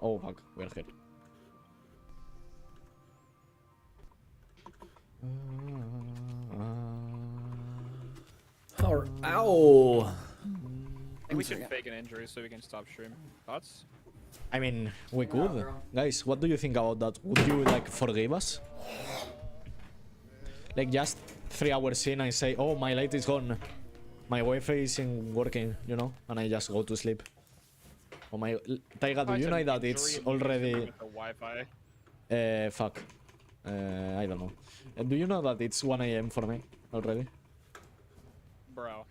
Oh fuck, we're hit. Ow! I think we should fake an injury so we can stop stream. Thoughts? I mean, we could. Guys, what do you think about that? Would you, like, forgive us? Like, just 3 hours in, I say, oh, my light is gone. My Wi-Fi isn't working, you know? And I just go to sleep. Oh my... Taiga, do you know that it's already... With the Wi-Fi. Fuck. I don't know. Do you know that it's 1 AM for me already? Bro.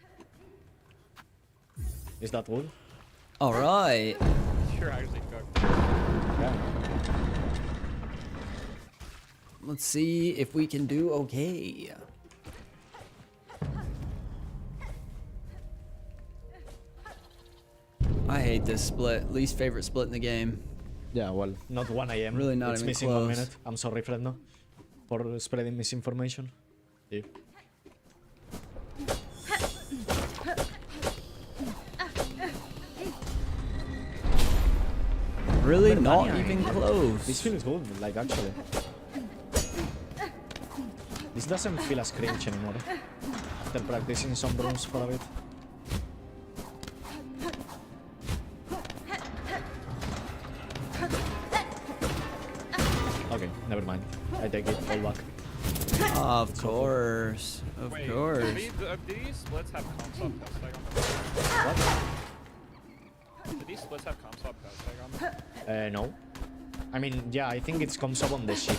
Is that good? Alright. You're actually cooked. Yeah. Let's see if we can do okay. I hate this split. Least favorite split in the game. Yeah, well, not 1 AM. Really not it's even missing close. 1 minute. I'm sorry, Fredno, for spreading misinformation. Yeah. Really not even close. This feels good, like, actually. This doesn't feel as cringe anymore. After practicing some rooms for a bit. Okay, never mind. I take it all back. Of course. Of Wait, course. Do these splits have console test tag on them? What? Do these splits have console test tag on them? No. I mean, yeah, I think it comes up on the ship.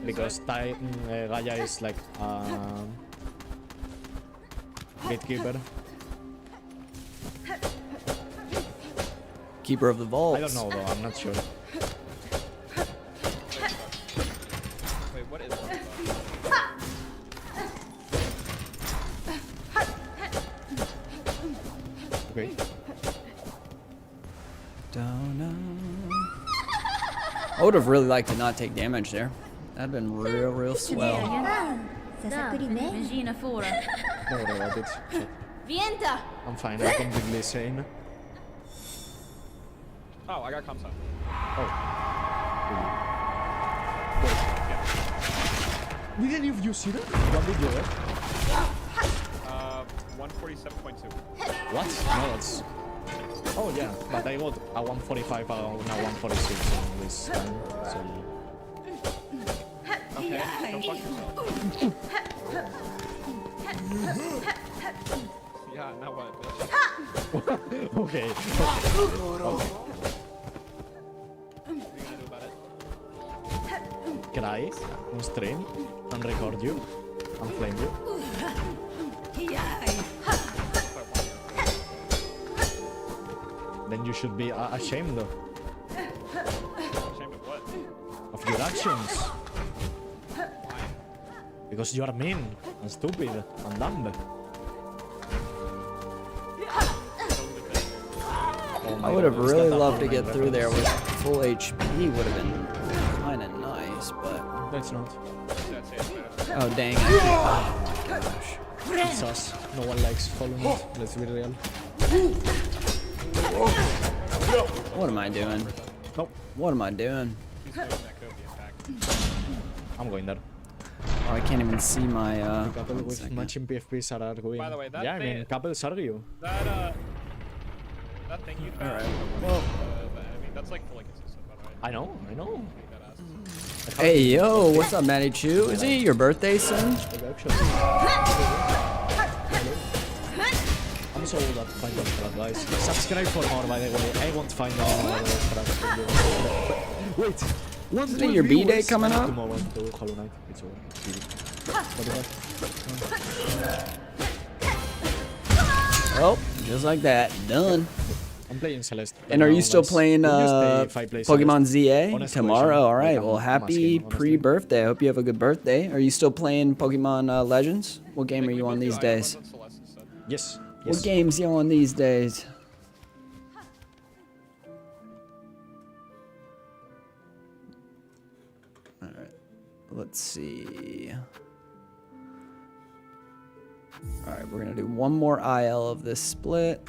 Because Gaia is like gatekeeper. Keeper of the vault. I don't know though, I'm not sure. Wait, what is that? Okay. I would have really liked to not take damage there. That'd been real swell. Imagina fora. Don't worry about it. Vienta! I'm fine, I'm completely sane. Oh, I got console. Oh. Wait. Did any of you see that? What did you get? 147.2. What? No, that's... Oh yeah, but I got a 145 now 146 on this time, so... Okay, go fuck yourself. Yeah, now what, bitch? Okay. Okay. What are you gonna do about it? Cry on stream and record you and flame you. Then you should be ashamed Ashamed of what? of your actions. Because you are mean and stupid and dumb. Oh my I would have God, is really that a loved to get Fortnite through there with reference? full HP. Would have been kind of nice, but That's not. That's it. oh dang it! Oh my gosh. It's us. No one likes following it. Let's be real. What am I doing? Nope. What am I doing? He's doing that Kobe impact. I'm going there. Oh, I can't even see my Couple one with second. matching PFPs are going. By the way, that yeah, I thing- mean, couples argue. That thing you found. Alright. Well, I mean, that's like fully consistent, by the way. I know. Make that ass. hey yo, what's up, Matty Chu? Is it your birthday soon? I'm so old at Find Out Prac, guys. Subscribe for more, by the way. I won't find out more Prac for you. Wait. Isn't it your B-Day coming up? Tomorrow to Hollow Knight. It's over. Oh, just like that, done. I'm playing Celeste. And are you still guys. playing Would you stay if I play Pokemon Celeste? ZA Honest tomorrow? question. All right. Like, Well, I'm happy asking, honestly. pre-birthday. I hope you have a good birthday. Are you still playing Pokemon Legends? What game are you on these days? Yes. What games you on these days? All right. Let's see. All right, we're gonna do one more IL of this split.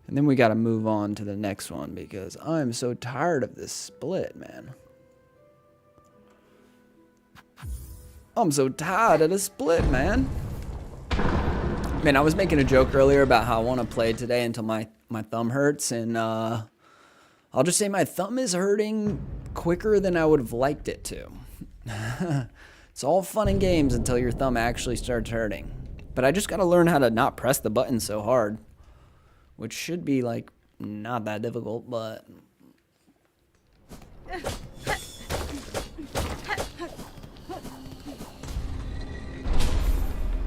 And then we got to move on to the next one because I'm so tired of this split, man. I'm so tired of the split, man. Man, I was making a joke earlier about how I want to play today until my thumb hurts. And I'll just say my thumb is hurting quicker than I would have liked it to. It's all fun and games until your thumb actually starts hurting. But I just got to learn how to not press the button so hard. Which should be, like, not that difficult, but...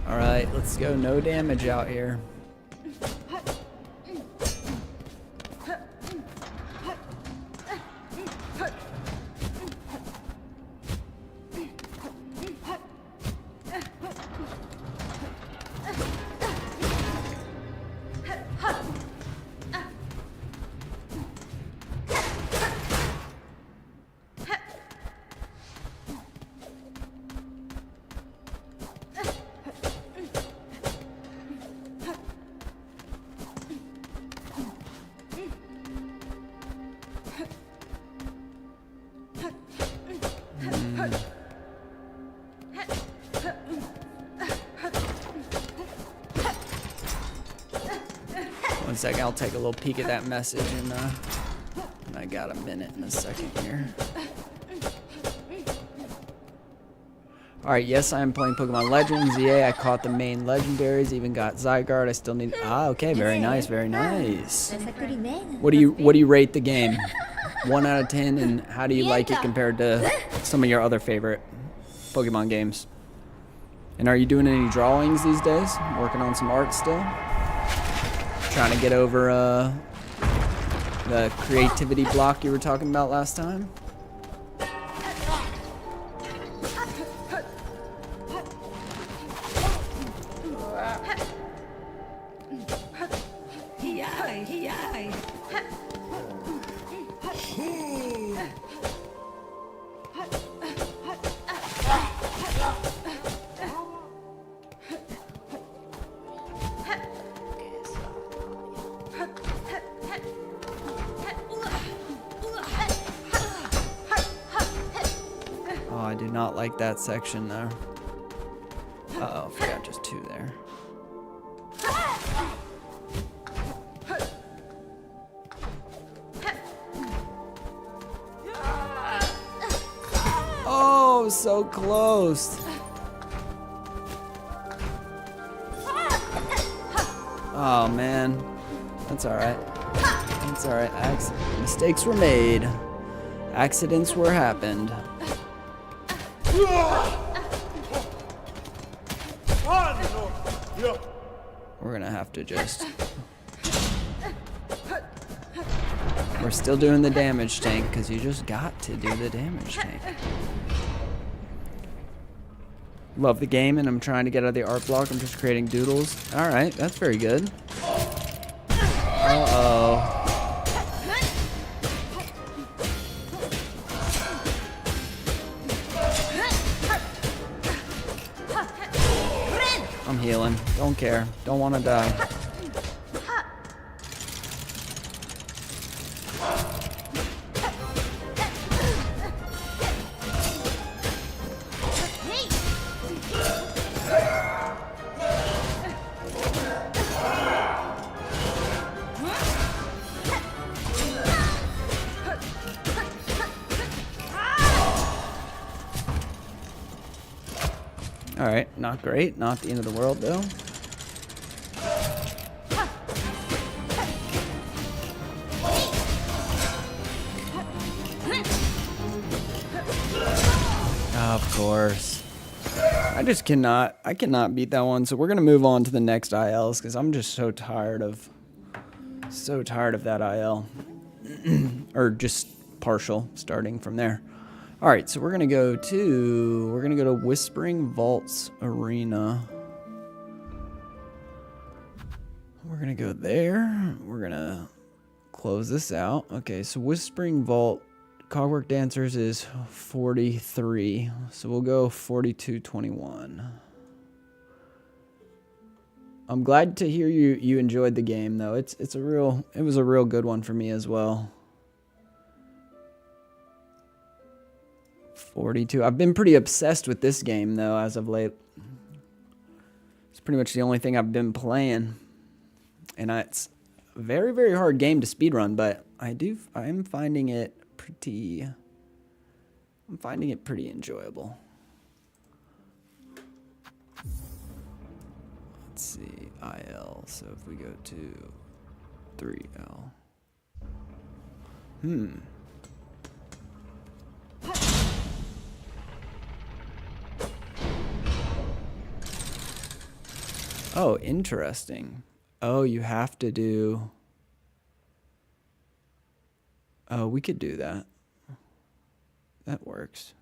Alright, let's go. No damage out here. One second, I'll take a little peek at that message, and I got a minute and a second here. Alright, yes, I am playing Pokemon Legends. Yeah, I caught the main legendaries, even got Zygarde. I still need... Ah, okay, very nice, very nice. What do you rate the game? 1 out of 10, and how do you like it compared to some of your other favorite Pokemon games? And are you doing any drawings these days? Working on some art still? Trying to get over the creativity block you were talking about last time? I do not like that section there. Uh-oh, forgot just 2 there. Oh, so close. Oh, man. That's alright. That's alright. Mistakes were made. Accidents were happened. We're gonna have to just... We're still doing the damage tank, because you just got to do the damage tank. Love the game, and I'm trying to get out of the art block. I'm just creating doodles. Alright, that's very good. Uh-oh. I'm healing. Don't care. Don't want to die. Alright, not great. Not the end of the world, though. Of course. I cannot beat that one, so we're gonna move on to the next ILs, because I'm just so tired of that IL. Or just partial, starting from there. Alright, so we're gonna go to Whispering Vaults Arena. We're gonna go there. We're gonna close this out. Okay, so Whispering Vault Cogwork Dancers is 43. So we'll go 42.21. I'm glad to hear you enjoyed the game though. It was a real good one for me as well. 42. I've been pretty obsessed with this game though as of late. It's pretty much the only thing I've been playing. And it's a very, very hard game to speedrun, but I am finding it pretty enjoyable. Let's see, IL, so if we go to 3L. Oh, interesting. Oh, you have to do... Oh, we could do that. That works.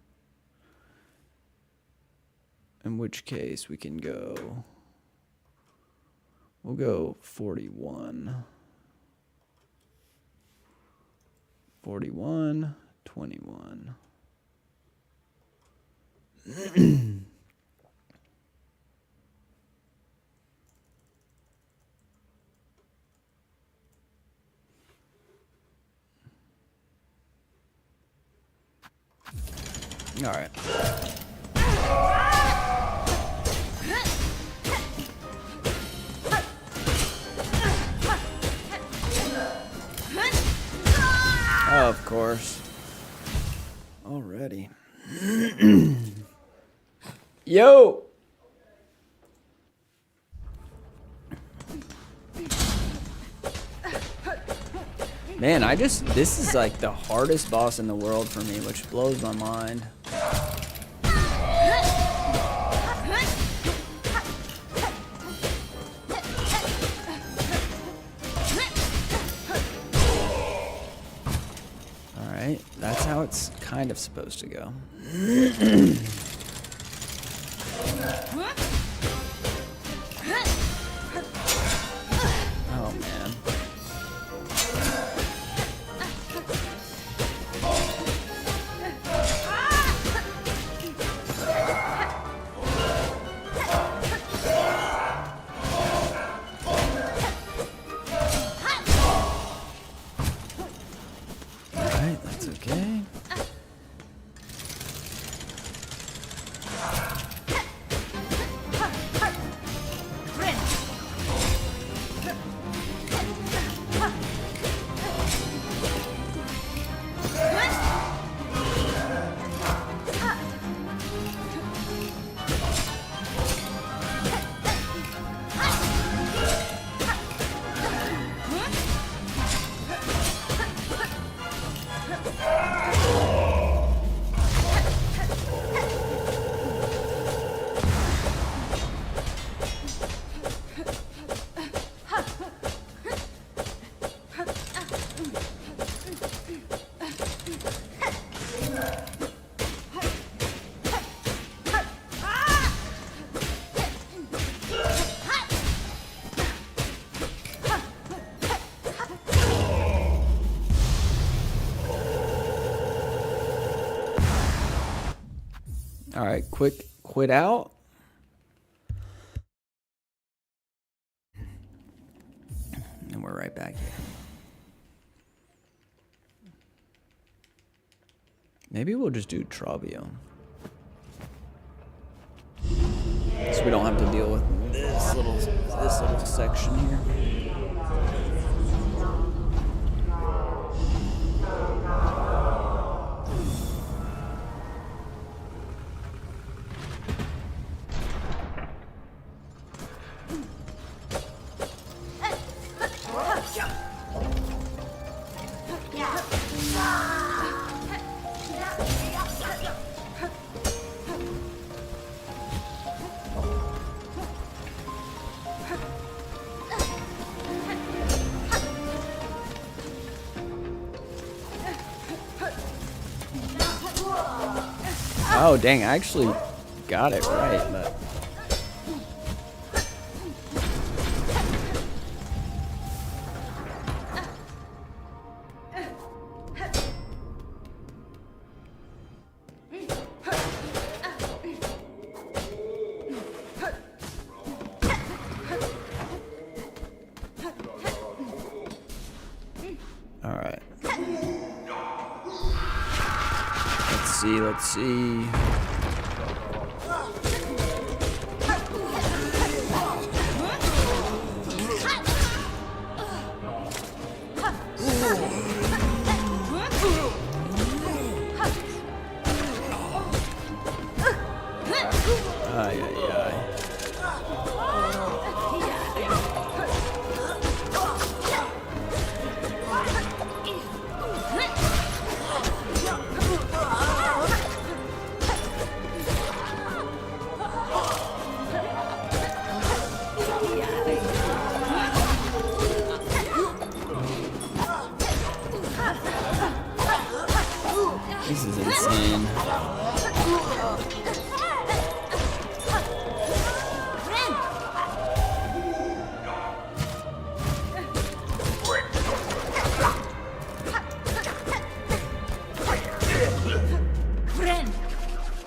In which case, we can go... We'll go 41. 41, 21. All right. Of course. Already. Yo! Man, this is like the hardest boss in the world for me, which blows my mind. Alright, that's how it's kind of supposed to go. Oh, man. Alright, that's okay. All right, quit out. And we're right back here. Maybe we'll just do Travio. So we don't have to deal with this little section here. Oh, dang, I actually got it right, but... see, let's see. Ay, ay, ay. This is insane.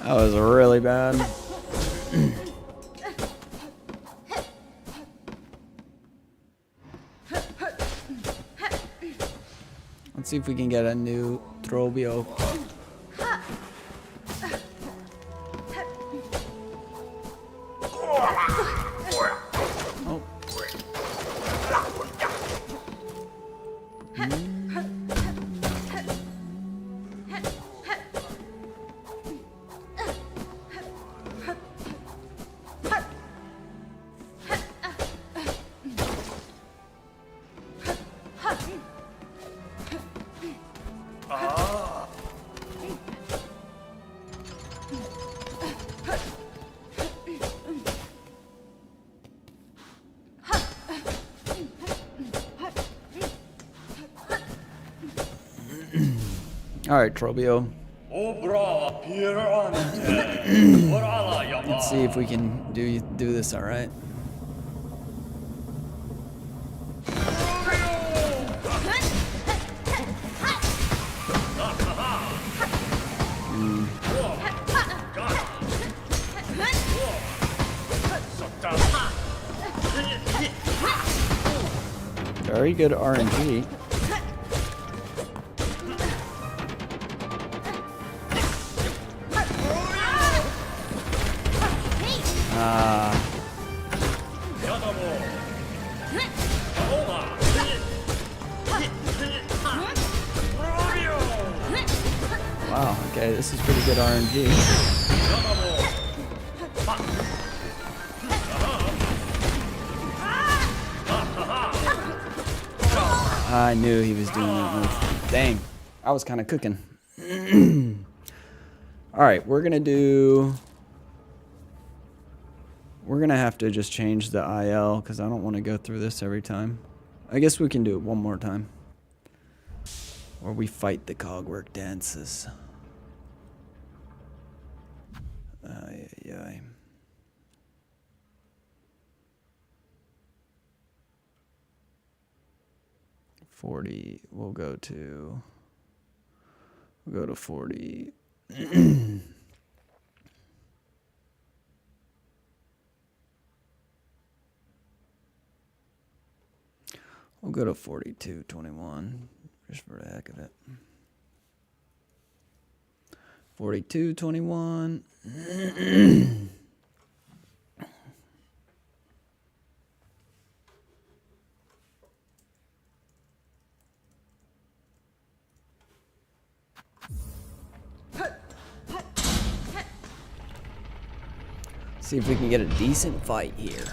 That was really bad. Let's see if we can get a new Trobio. Oh. All right, Trobio. Let's see if we can do this. All right. Very good RNG. Wow, okay, this is pretty good RNG. I knew he was doing that move. Dang, I was kind of cooking. All right, we're gonna have to just change the IL because I don't want to go through this every time. I guess we can do it one more time. Or we fight the cogwork dances. Ay, ay, ay. We'll go to 40. We'll go to 42-21, just for the heck of it. 42-21. See if we can get a decent fight here.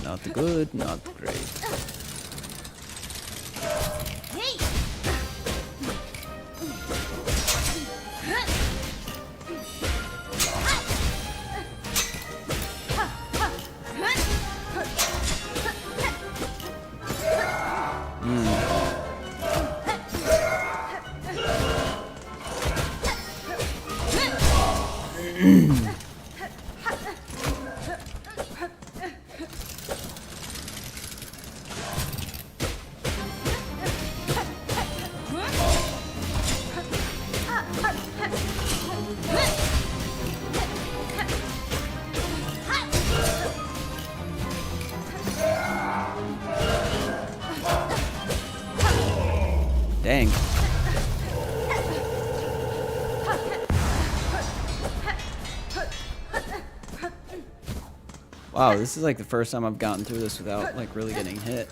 Not good, not great. Wow, this is like the first time I've gotten through this without like really getting hit.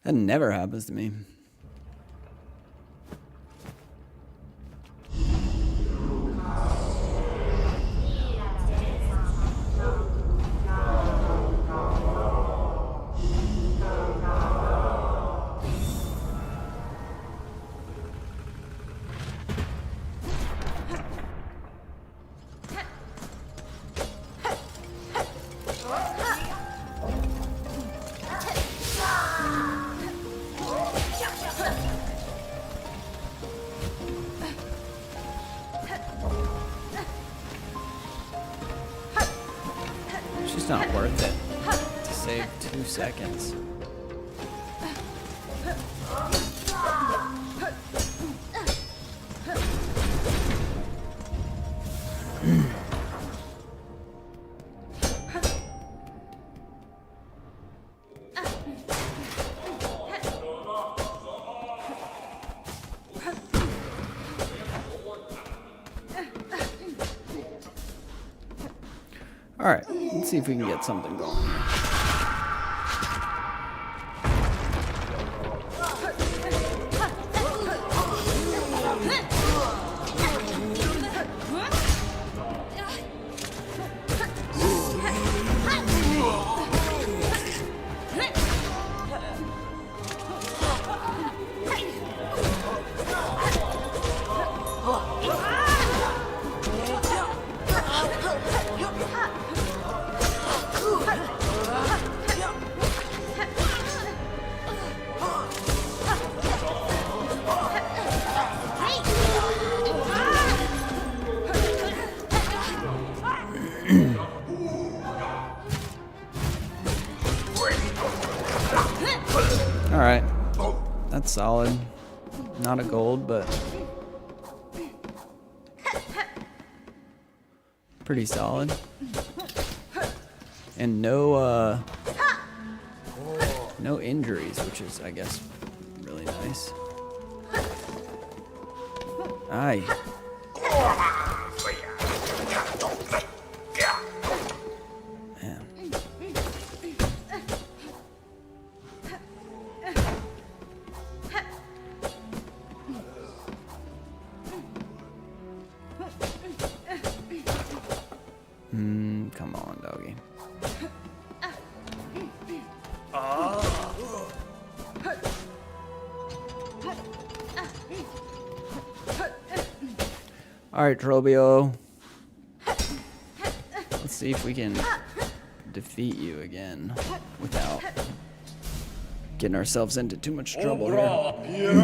That never happens to me. It's just not worth it to save 2 seconds. All right, let's see if we can get something going here. All right, that's solid. Not a gold, but pretty solid. And no injuries, which is, I guess, really nice. Aye. Man. Come on, doggy. All right, Trobio. Let's see if we can defeat you again without getting ourselves into too much trouble here.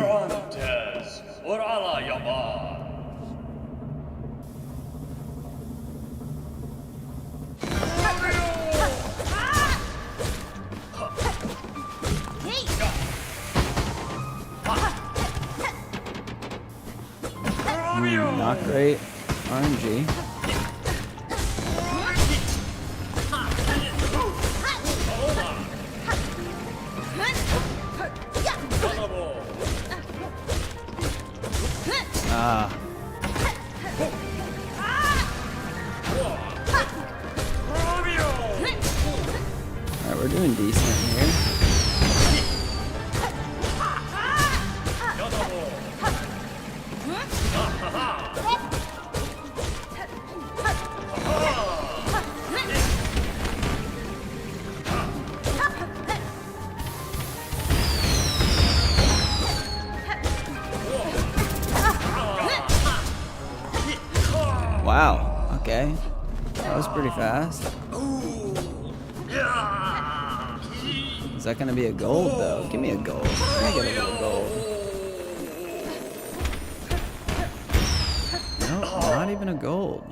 Not great. RNG. Ah. Alright, we're doing decent here. Wow, okay. That was pretty fast. Is that gonna be a gold though? Give me a gold. Can I get a little gold? No, not even a gold.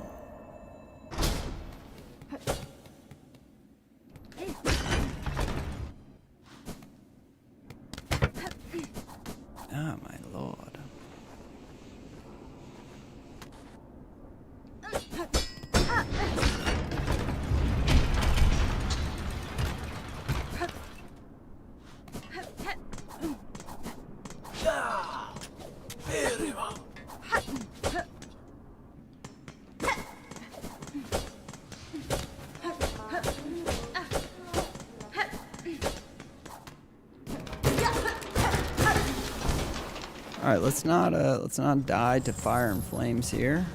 All right, let's not die to fire and flames here.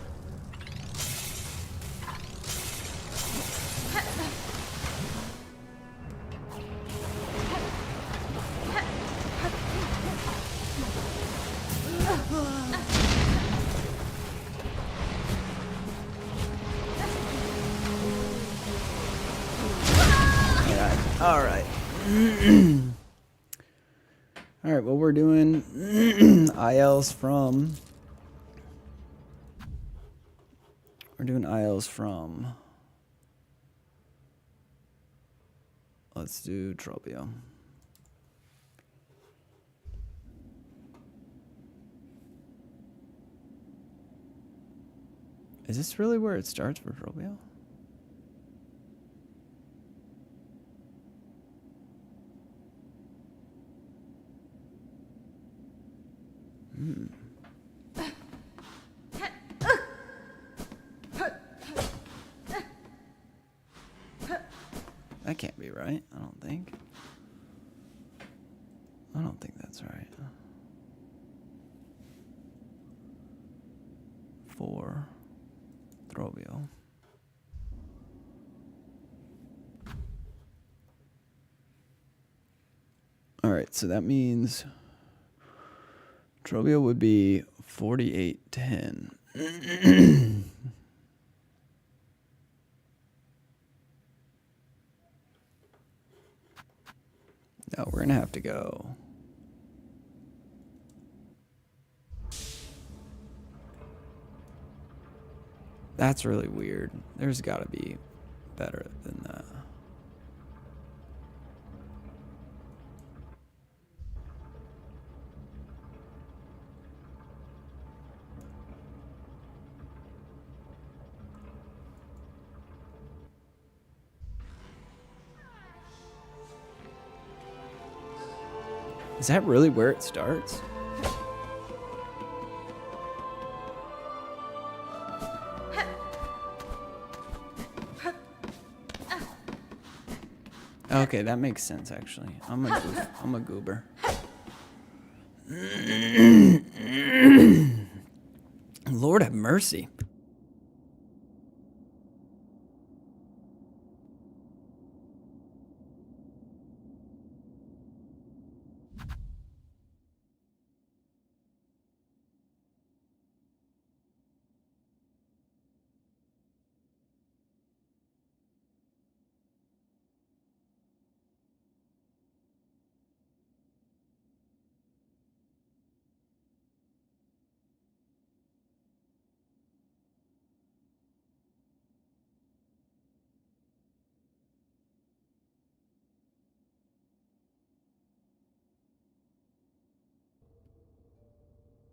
All right. All right, well, we're doing ILs from... We're doing ILs from... Let's do Tropio. Is this really where it starts for Tropio? That can't be right, I don't think. I don't think that's right. 4. Trovio. Alright, so that means Trovio would be 4810. No, we're gonna have to go. That's really weird. There's gotta be better than that. Is that really where it starts? Okay, that makes sense actually. I'm a goober. Lord have mercy.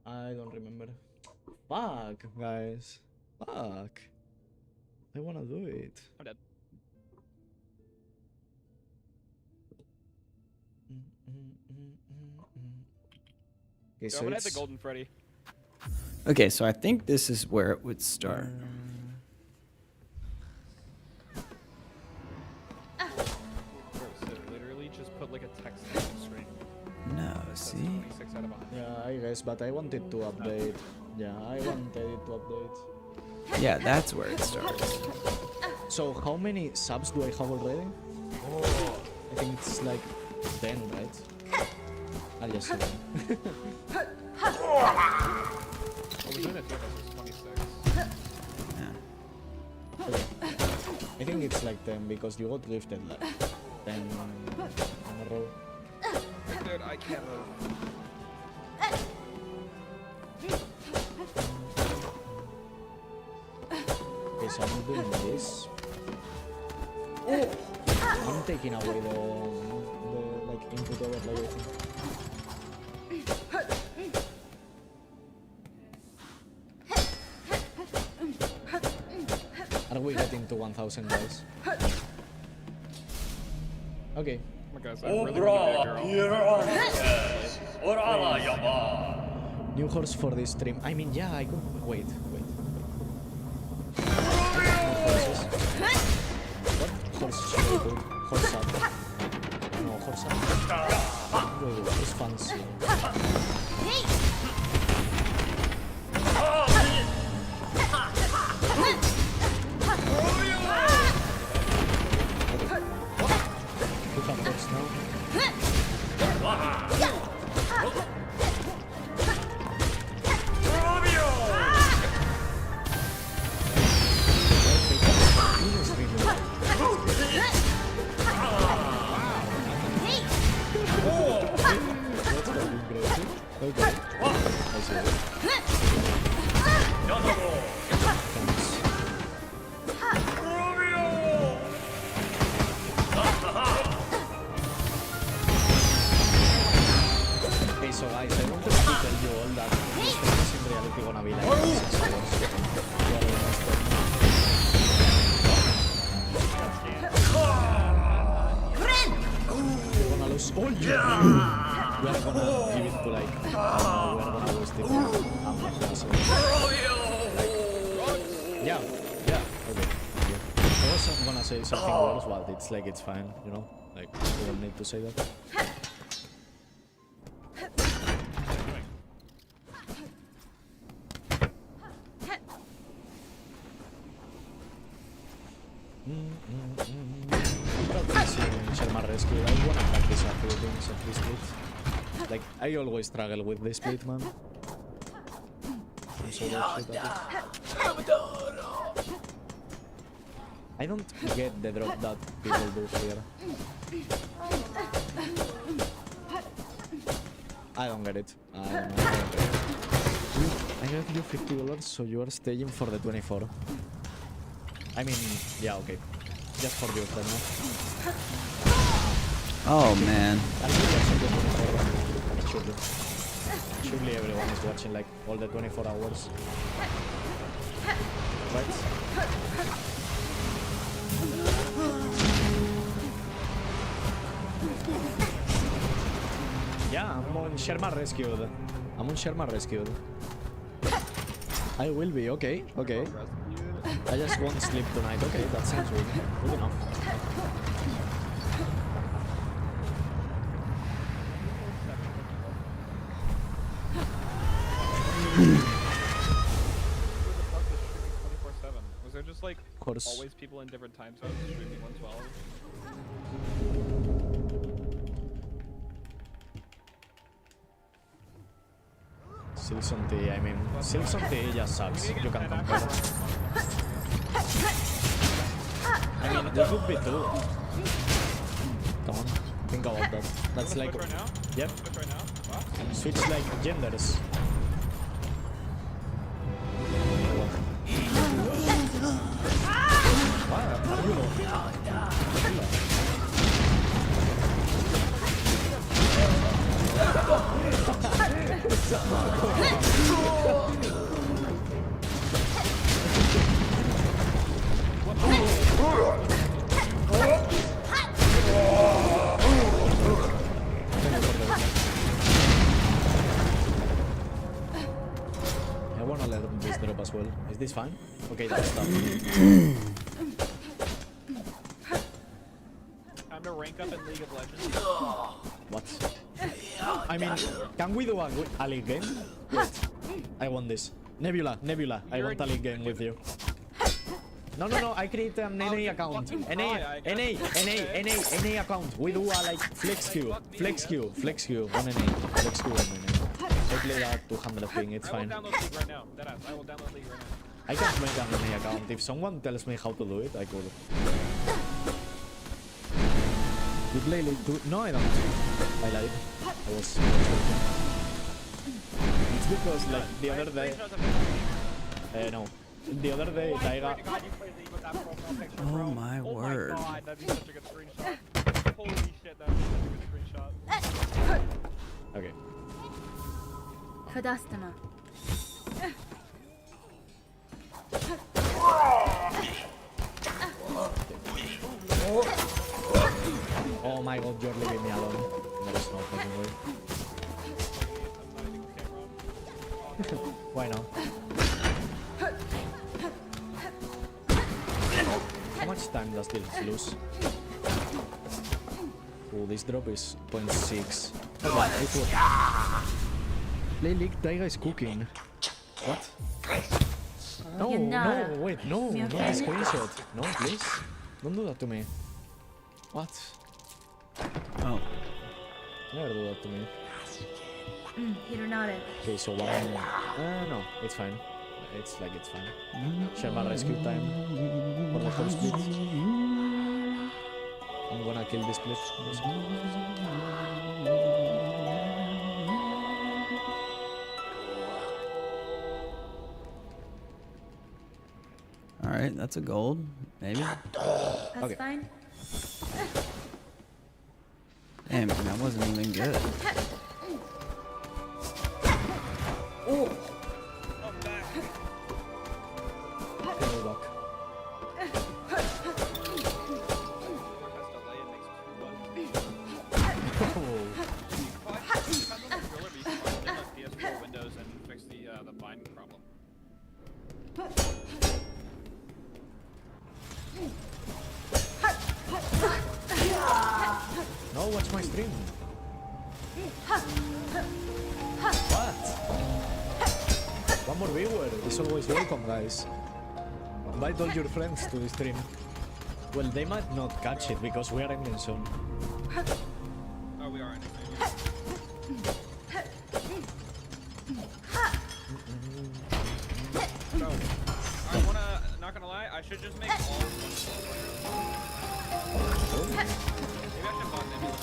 I don't remember. Fuck, guys. Fuck. I wanna do it. I'm dead. Okay, So so I'm gonna hit it's... the Golden Freddy. Okay, so I think this is where it would start. So literally just put like a text on the screen. No, That's see? 26 out of 100. Yeah, I guess, but I wanted to update. Yeah, I wanted it to update. Yeah, that's where it starts. So how many subs do I have already? I think it's like 10, right? I'll just see them. Oh, we're doing it too, this is 26. Yeah. Okay. I think it's like 10 because you got drifted like 10 in a row. Dude, I can't move. Okay, so I'm doing this. I'm taking away the like input over everything. Are we getting to 1,000 guys? Okay. Oh my gosh, I really want to be a girl. New horse for this stream. I mean, yeah, I could. Wait. Horses. What horse should I put? Horse up. No, for some. Wait, it's fancy. Look at this now. Okay, so guys, I wanted to tell you all that these things in reality gonna be like we're gonna lose all you. We are gonna give it to like we are gonna lose it. Yeah, okay. I was gonna say something worse, but it's like it's fine, you know? Like we don't need to say that. Rescue. I wanna practice a few things at this split. Like, I always struggle with this split, man. I'm so shit at it. I don't get the drop that people do here. I don't get it. I don't know. I gave you $50, so you are staying for the 24. I mean, yeah, okay. Just for you, no? Oh man. Surely everyone is watching like all the 24 hours. Right? Yeah, I'm on Sherman Rescued. I'm on Sherman Rescued. I will be, okay. I just won't sleep tonight. Okay, that sounds good enough. Was there just like always people in different time zones streaming 112? Silson T, I mean, Silson T just sucks. You can compare. I mean, we could be too. Come on, think about that. That's like, Right now? yep. Right now? Wow. Switch like genders. I wanna let this drop as well. Is this fine? Okay, that's done. Time to rank up in League of Legends. What? I mean, can we do a league game? Wait, I want this. Nebula, I want a league game with you. No, I create an NA account. NA account. We do a like flex queue on NA. Flex queue on NA. I play at 200 ping, it's fine. I will download League right now. Deadass, I will download League right now. I can't make an NA account. If someone tells me how to do it, I could. You play League 2? No, I don't. I lied. I was joking. It's because like the other day. No. The other day, Taiga. Oh my word. Oh my god, that'd be such a good screenshot. Holy shit, that'd be such a good screenshot. Okay. Oh my god, you're leaving me alone. There is no fucking way. Why not? How much time does this lose? Oh, this drop is 0.6. Hold on, it was... Play League, Taiga is cooking. What? No, no, wait, no, not the screenshot. No, please. Don't do that to me. What? Oh. Never do that to me. 일어나래. Okay, so one... no, it's fine. It's fine. Sherman rescue time for the whole split. I'm gonna kill this split. Alright, that's a gold. Maybe. That's Okay. fine. Damn, that wasn't even good. I'm back. Okay, back. PS4 Windows and fix the bind problem. No, watch my stream. What? One more viewer is always welcome, guys. Invite all your friends to the stream. Well, they might not catch it because we are ending soon. Oh, we are in So, I wanna, not gonna lie, I should just make all one. Maybe I should bot Nebula.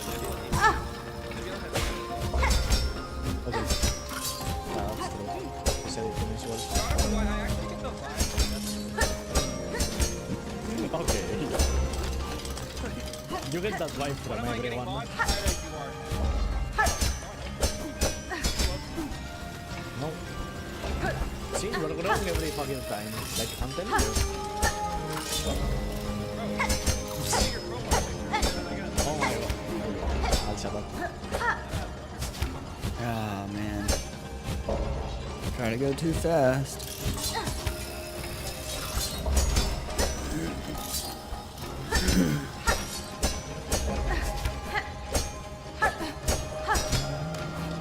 Nebula has Okay. That's true. I said it to me as well. I don't know why, I actually can still buy it. Okay. You get that vibe from Am I getting everyone. bot? You are. No. See, we're wrong every fucking time. Like, I'm telling you. Oh my god. I'll shut up. Ah, man. Try to go too fast.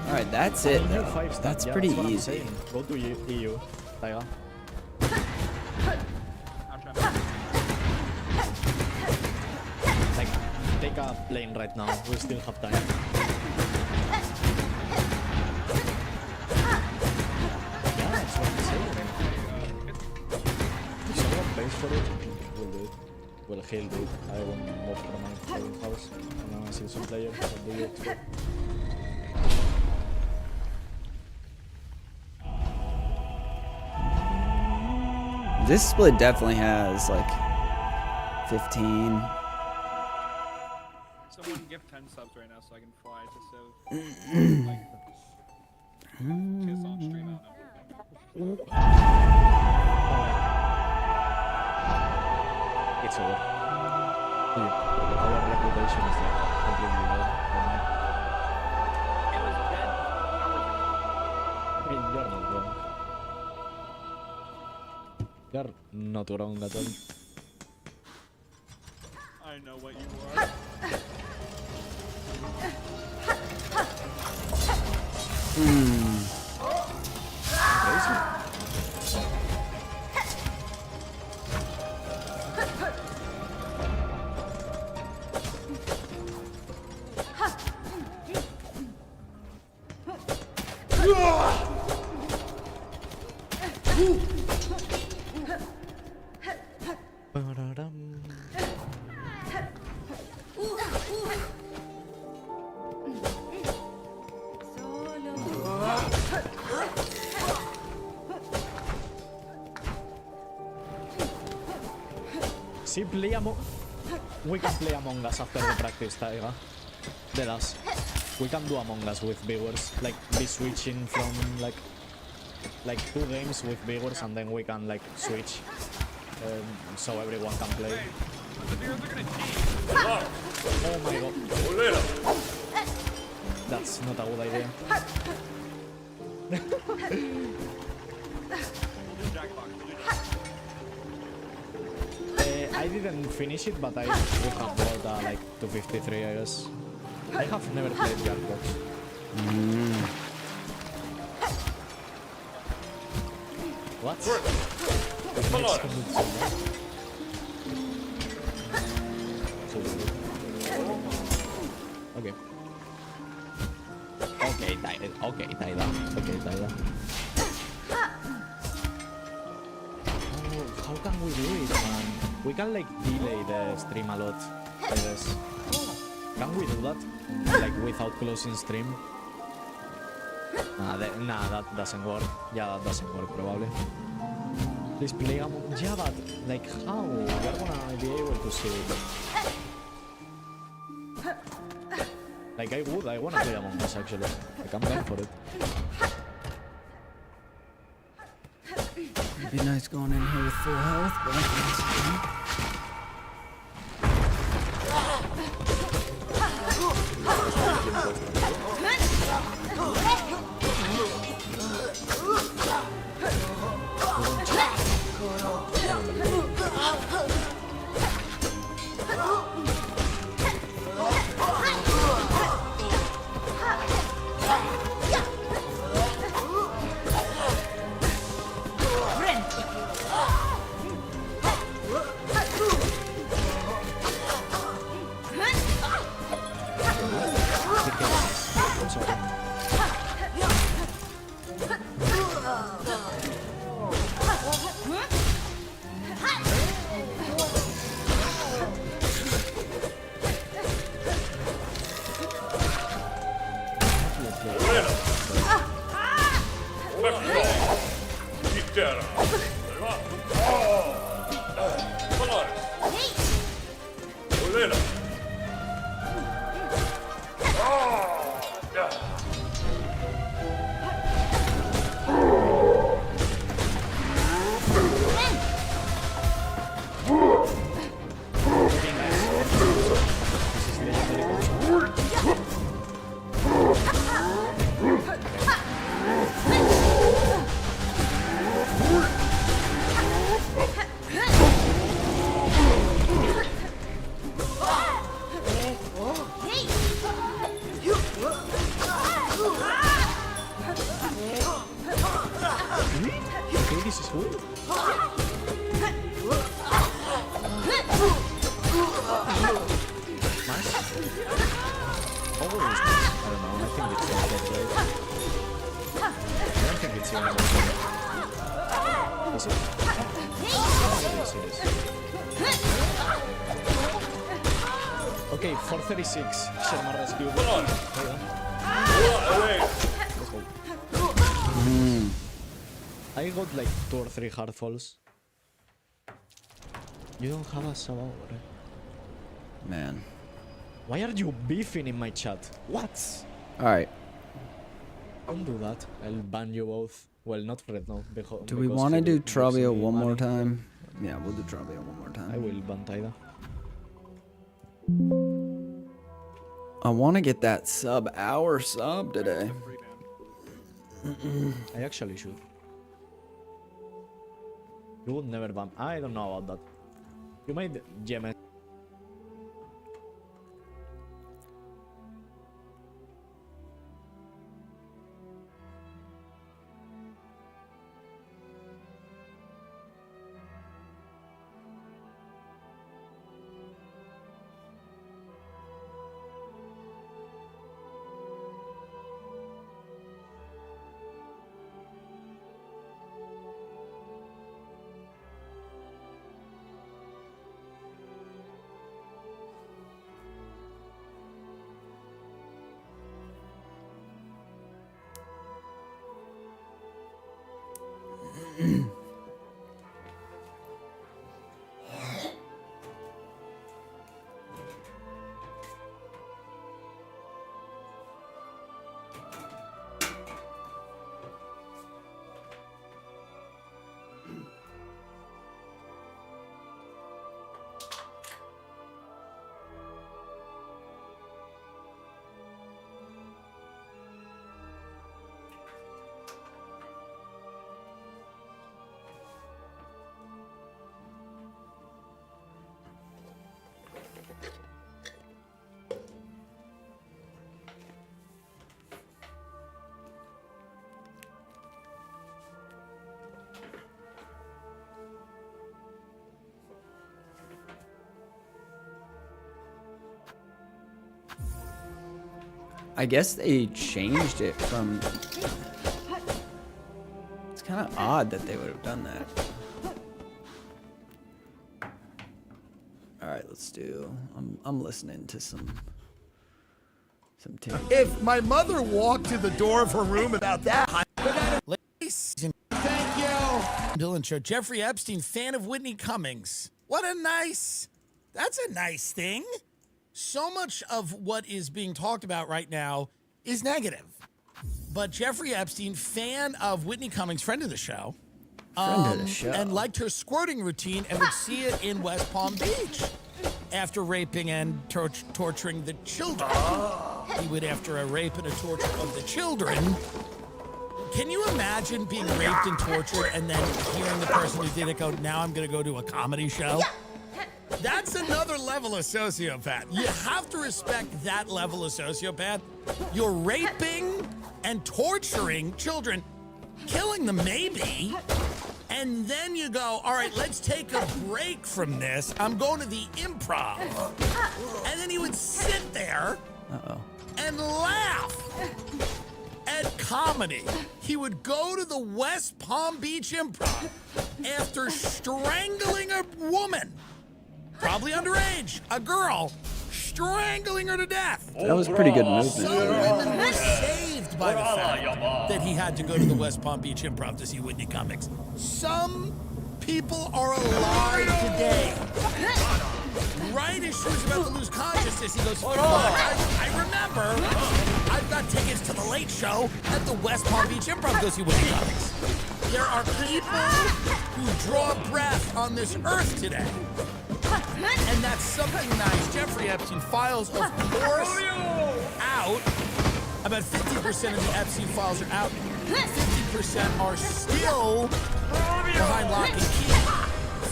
Alright, that's it New though. 5 star. That's Yeah, pretty that's what I'm easy. saying. Go to EU, Taiga. I'm trying to. Like, take a plane right now. We still have time. Yeah, that's what I'm saying. If someone pays for it, we'll do it. Well, he'll do it. I won't move from my fucking house. I'm gonna see some players. What do you expect? This split definitely has like 15. Someone give 10 subs right now so I can fly to Civ. Like, kiss on stream out now. It's over. Our reputation is like completely low. It was dead hours ago. I mean, you're not wrong. You're not wrong at all. I know what you are. Crazy. Ba-da-dum. See, we can play Among Us after the practice, Taiga. Let us. We can do Among Us with viewers. Like, be switching from, like 2 games with viewers, and then we can, like, switch. So everyone can play. Hey, the viewers are gonna cheat. Oh my god. That's not a good idea. We'll do Jackbox. We'll do Jackbox. I didn't finish it, but we have got like 253, I guess. I have never played Jackbox. What? Okay. Okay, Taida. Okay, Taida. Oh, how can we do it, man? We can like delay the stream a lot, I guess. Can we do that? Like without closing stream? Nah, that doesn't work. Yeah, that doesn't work probably. Please play Among Us. Yeah, but like how? We're gonna be able to see it. Like I wanna play Among Us actually. Like I'm down for it. It'd be nice going in here with full health, but Okay, 436. Sherman rescue. I got like 2 or 3 hard falls. You don't have a Sabao, right? man. Why are you beefing in my chat? What? Alright. Don't do that. I'll ban you both. Well, not Fred, no. Do we want to do Travia one more time? Yeah, we'll do Travia one more time. I will ban Taida. I want to get that hour sub today. I actually should. You would never ban. I don't know about that. You made GMS. I guess they changed it from... It's kind of odd that they would have done that. All right, let's do... I'm listening to some tape. If my mother walked to the door of her room about that... Thank you. Dylan Show. Jeffrey Epstein, fan of Whitney Cummings. That's a nice thing. So much of what is being talked about right now is negative. But Jeffrey Epstein, fan of Whitney Cummings, friend of the show. And liked her squirting routine and would see it in West Palm Beach. After raping and torturing the children. He would, after a rape and a torture of the children... Can you imagine being raped and tortured and then hearing the person who did it go, now I'm going to go to a comedy show? That's another level of sociopath. You have to respect that level of sociopath. You're raping and torturing children, killing them maybe, and then you go, all right, let's take a break from this. I'm going to the Improv. And then he would sit there and laugh at comedy. He would go to the West Palm Beach Improv after strangling a woman, probably underage, a girl, strangling her to death. That was a pretty good movement. Some women were saved by the fact that he had to go to the West Palm Beach Improv to see Whitney Cummings. Some people are alive today. Right as she was about to lose consciousness, he goes, fuck, I remember. I've got tickets to the Late Show at the West Palm Beach Improv to go see Whitney Cummings. There are people who draw breath on this earth today. And that's something nice. Jeffrey Epstein files, of course, out. About 50% of the Epstein files are out. 50% are still behind lock and key.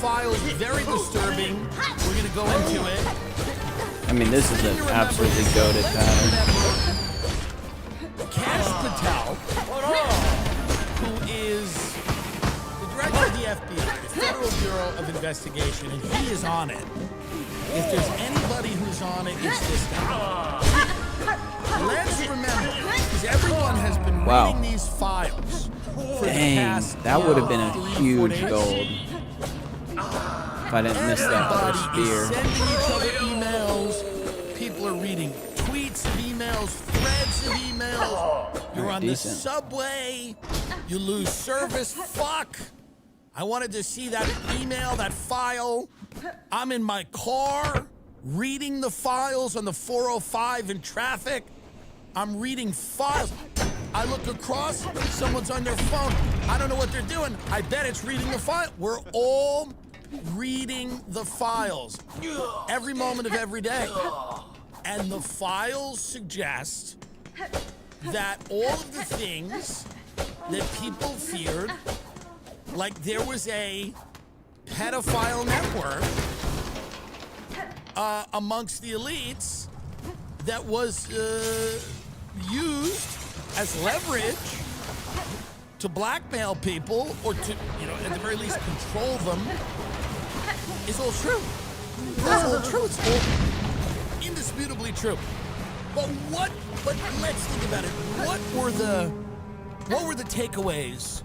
Files very disturbing. We're going to go into it. I mean, this is an absolutely goated pattern. Cash Patel, who is the director of the FBI, the Federal Bureau of Investigation, and he is on it. If there's anybody who's on it, it's this guy. Let's remember, because everyone has been reading these files for the past that would have been a huge gold. If I didn't miss that first spear. Sending each other emails. People are reading tweets of emails, threads of emails. You're on the subway. You lose service. Fuck. I wanted to see that email, that file. I'm in my car reading the files on the 405 in traffic. I'm reading files. I look across, someone's on their phone. I don't know what they're doing. I bet it's reading the file. We're all reading the files every moment of every day. And the files suggest that all of the things that people feared, like there was a pedophile network amongst the elites that was used as leverage to blackmail people or to, at the very least control them, is all true. It's all true. It's all indisputably true. But let's think about it. What were the takeaways?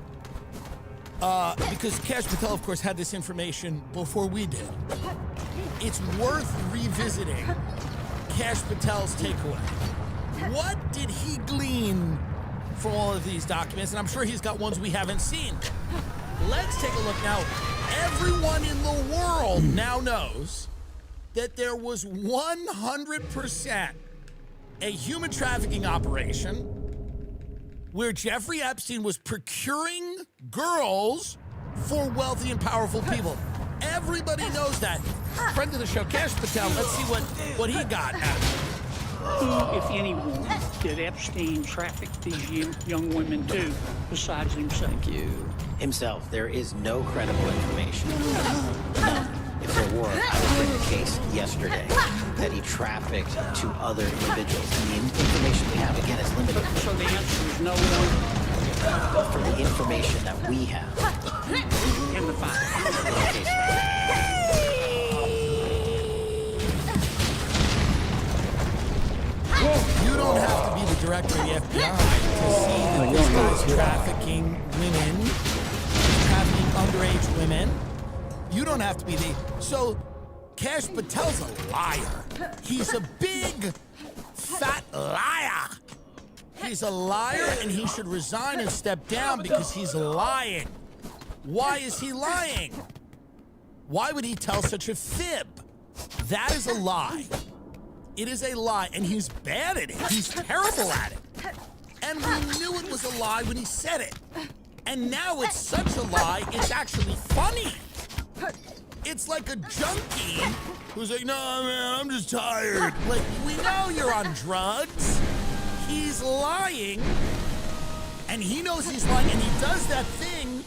Because Cash Patel, of course, had this information before we did. It's worth revisiting Cash Patel's takeaway. What did he glean from all of these documents? And I'm sure he's got ones we haven't seen. Let's take a look now. Everyone in the world now knows that there was 100% a human trafficking operation where Jeffrey Epstein was procuring girls for wealthy and powerful people. Everybody knows that. Friend of the show, Cash Patel, let's see what he got at it. Who, if anyone, did Epstein traffic these young women to, besides himself? Thank you. Himself. There is no credible information. If there were, I would bring the case yesterday that he trafficked to other individuals. And the information we have, again, is limited. So the answer is no one For the information that we have. in the file. You don't have to be the director of the FBI to see that this guy's trafficking women, trafficking underage women. You don't have to be the... So, Cash Patel's a liar. He's a big, fat liar. He's a liar, and he should resign and step down because he's lying. Why is he lying? Why would he tell such a fib? That is a lie. It is a lie, and he's bad at it. He's terrible at it. And we knew it was a lie when he said it. And now it's such a lie, it's actually funny. It's like a junkie who's like, no, man, I'm just tired. Like, we know you're on drugs. He's lying, and he knows he's lying, and he does that thing.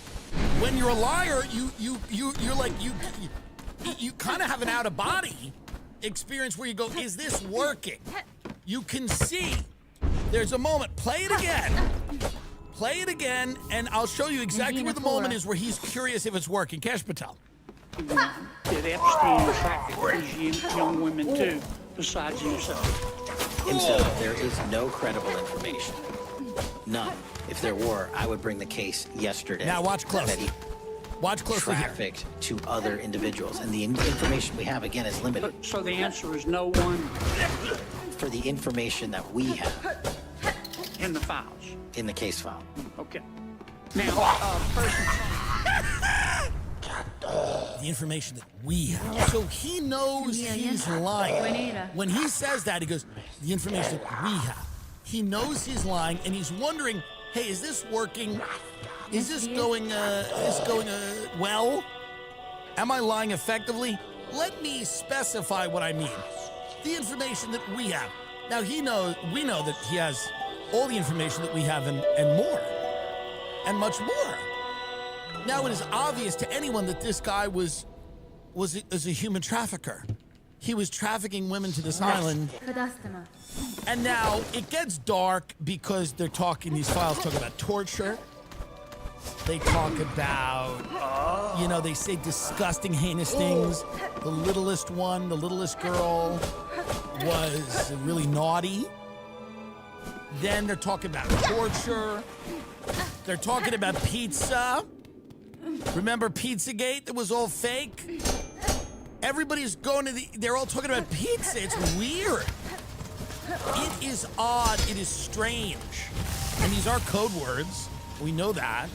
When you're a liar, you're like, you kind of have an out-of-body experience where you go, is this working? You can see. There's a moment. Play it again. Play it again, and I'll show you exactly where the moment is where he's curious if it's working. Cash Patel. Did Epstein traffic these young women too, besides himself? Himself, there is no credible information. None. If there were, I would bring the case yesterday. Now watch close. That he Watch closely here. trafficked to other individuals, and the information we have, again, is limited. So the answer is no one For the information that we have in the files. in the case file. Okay. Now, person... The information that we have. So he knows he's lying. When he says that, he goes, the information that we have. He knows he's lying, and he's wondering, hey, is this working? Is this going well? Am I lying effectively? Let me specify what I mean. The information that we have. Now we know that he has all the information that we have and more. And much more. Now it is obvious to anyone that this guy was a human trafficker. He was trafficking women to this island. And now it gets dark because they're talking, these files talk about torture. They talk about, they say disgusting, heinous things. The littlest one, the littlest girl was really naughty. Then they're talking about torture. They're talking about pizza. Remember Pizzagate that was all fake? Everybody's going to they're all talking about pizza. It's weird. It is odd. It is strange. And these are code words. We know that.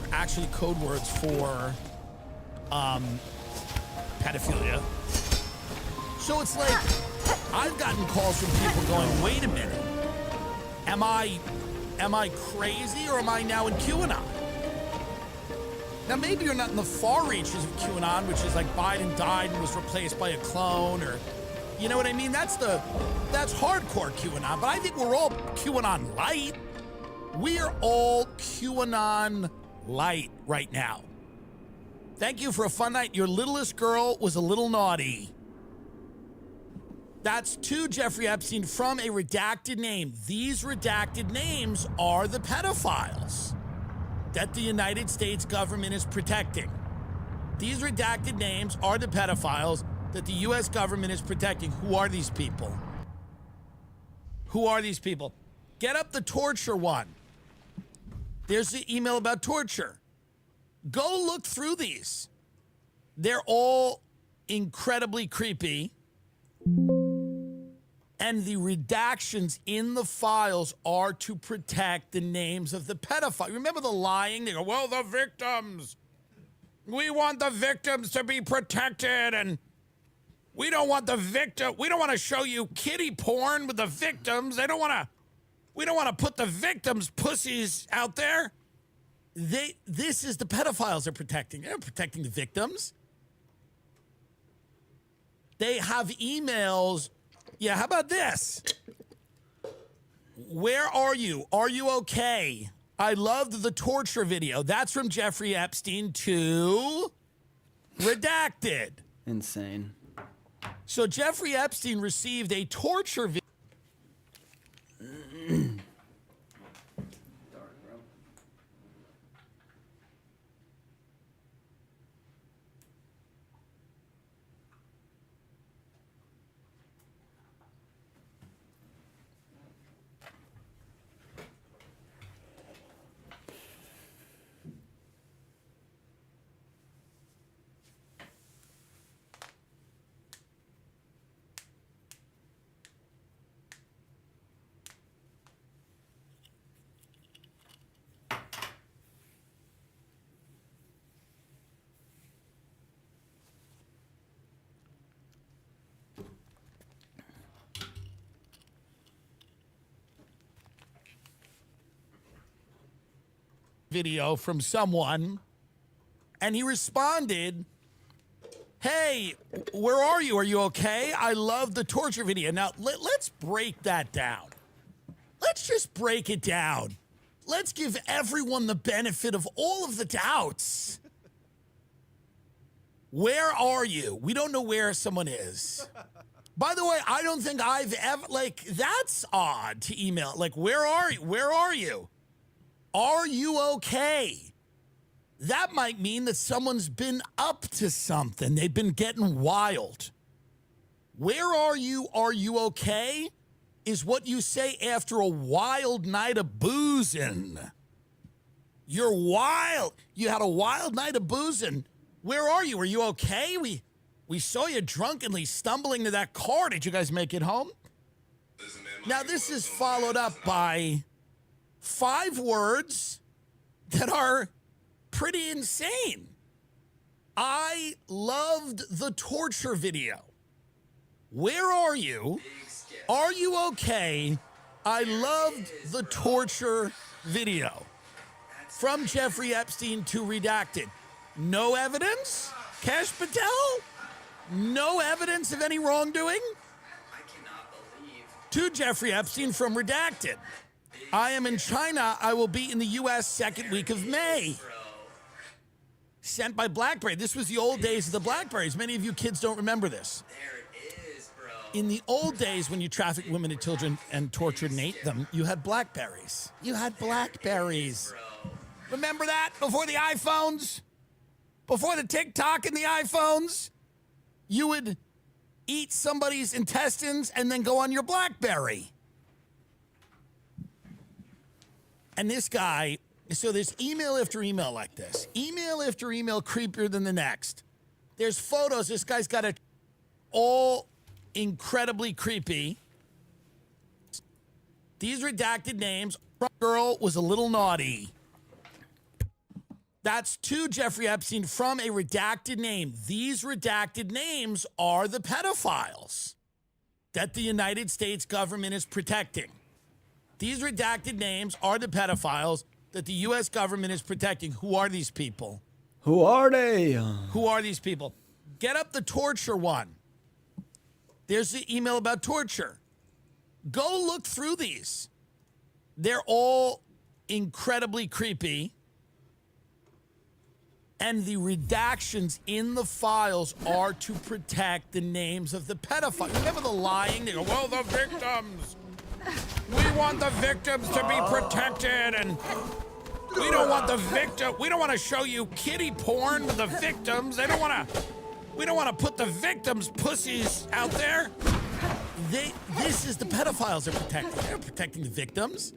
They're actually code words for pedophilia. So it's like, I've gotten calls from people going, wait a minute. Am I crazy, or am I now in QAnon? Now, maybe you're not in the far reaches of QAnon, which is like Biden died and was replaced by a clone, or, you know what I mean? That's hardcore QAnon, but I think we're all QAnon light. We're all QAnon light right now. Thank you for a fun night. Your littlest girl was a little naughty. That's to Jeffrey Epstein from a redacted name. These redacted names are the pedophiles that the United States government is protecting. These redacted names are the pedophiles that the U.S. government is protecting. Who are these people? Who are these people? Get up the torture one. There's the email about torture. Go look through these. They're all incredibly creepy. And the redactions in the files are to protect the names of the pedophiles. Remember the lying? They go, well, the victims. We want the victims to be protected, and we don't want the victim. We don't want to show you kiddie porn with the victims. We don't want to put the victims' pussies out there. This is the pedophiles they're protecting. They're protecting the victims. They have emails. Yeah, how about this? Where are you? Are you okay? I loved the torture video. That's from Jeffrey Epstein to redacted. Insane. So Jeffrey Epstein received a torture video. video from someone, and he responded, "Hey, where are you? Are you okay? I love the torture video." Now, let's break that down. Let's just break it down. Let's give everyone the benefit of all of the doubts. Where are you? We don't know where someone is. By the way, I don't think I've ever, like, that's odd to email. Like, where are you? Where are you? Are you okay? That might mean that someone's been up to something. They've been getting wild. Where are you? Are you okay? Is what you say after a wild night of boozing. You're wild. You had a wild night of boozing. Where are you? Are you okay? We saw you drunkenly stumbling to that car. Did you guys make it home? Now, this is followed up by 5 words that are pretty insane. I loved the torture video. Where are you? Are you okay? I loved the torture video. From Jeffrey Epstein to redacted. No evidence? Cash Patel? No evidence of any wrongdoing? I cannot believe. To Jeffrey Epstein from redacted. I am in China. I will be in the U.S. second week of May. Sent by BlackBerry. This was the old days of the BlackBerries. Many of you kids don't remember this. There it is, bro. In the old days, when you trafficked women and children and tortured and ate them, you had BlackBerries. You had BlackBerries. Remember that? Before the iPhones? Before the TikTok and the iPhones? You would eat somebody's intestines and then go on your BlackBerry. And this guy, so there's email after email like this. Email after email creepier than the next. There's photos. This guy's got it all incredibly creepy. These redacted names. Girl was a little naughty. That's to Jeffrey Epstein from a redacted name. These redacted names are the pedophiles that the United States government is protecting. These redacted names are the pedophiles that the U.S. government is protecting. Who are these people? Who are they? Who are these people? Get up the torture one. There's the email about torture. Go look through these. They're all incredibly creepy. And the redactions in the files are to protect the names of the pedophiles. Remember the lying? They go, well, the victims. We want the victims to be protected, and we don't want the victim. We don't want to show you kiddie porn with the victims. They don't want to. We don't want to put the victims' pussies out there. This is the pedophiles they're protecting. They're protecting the victims.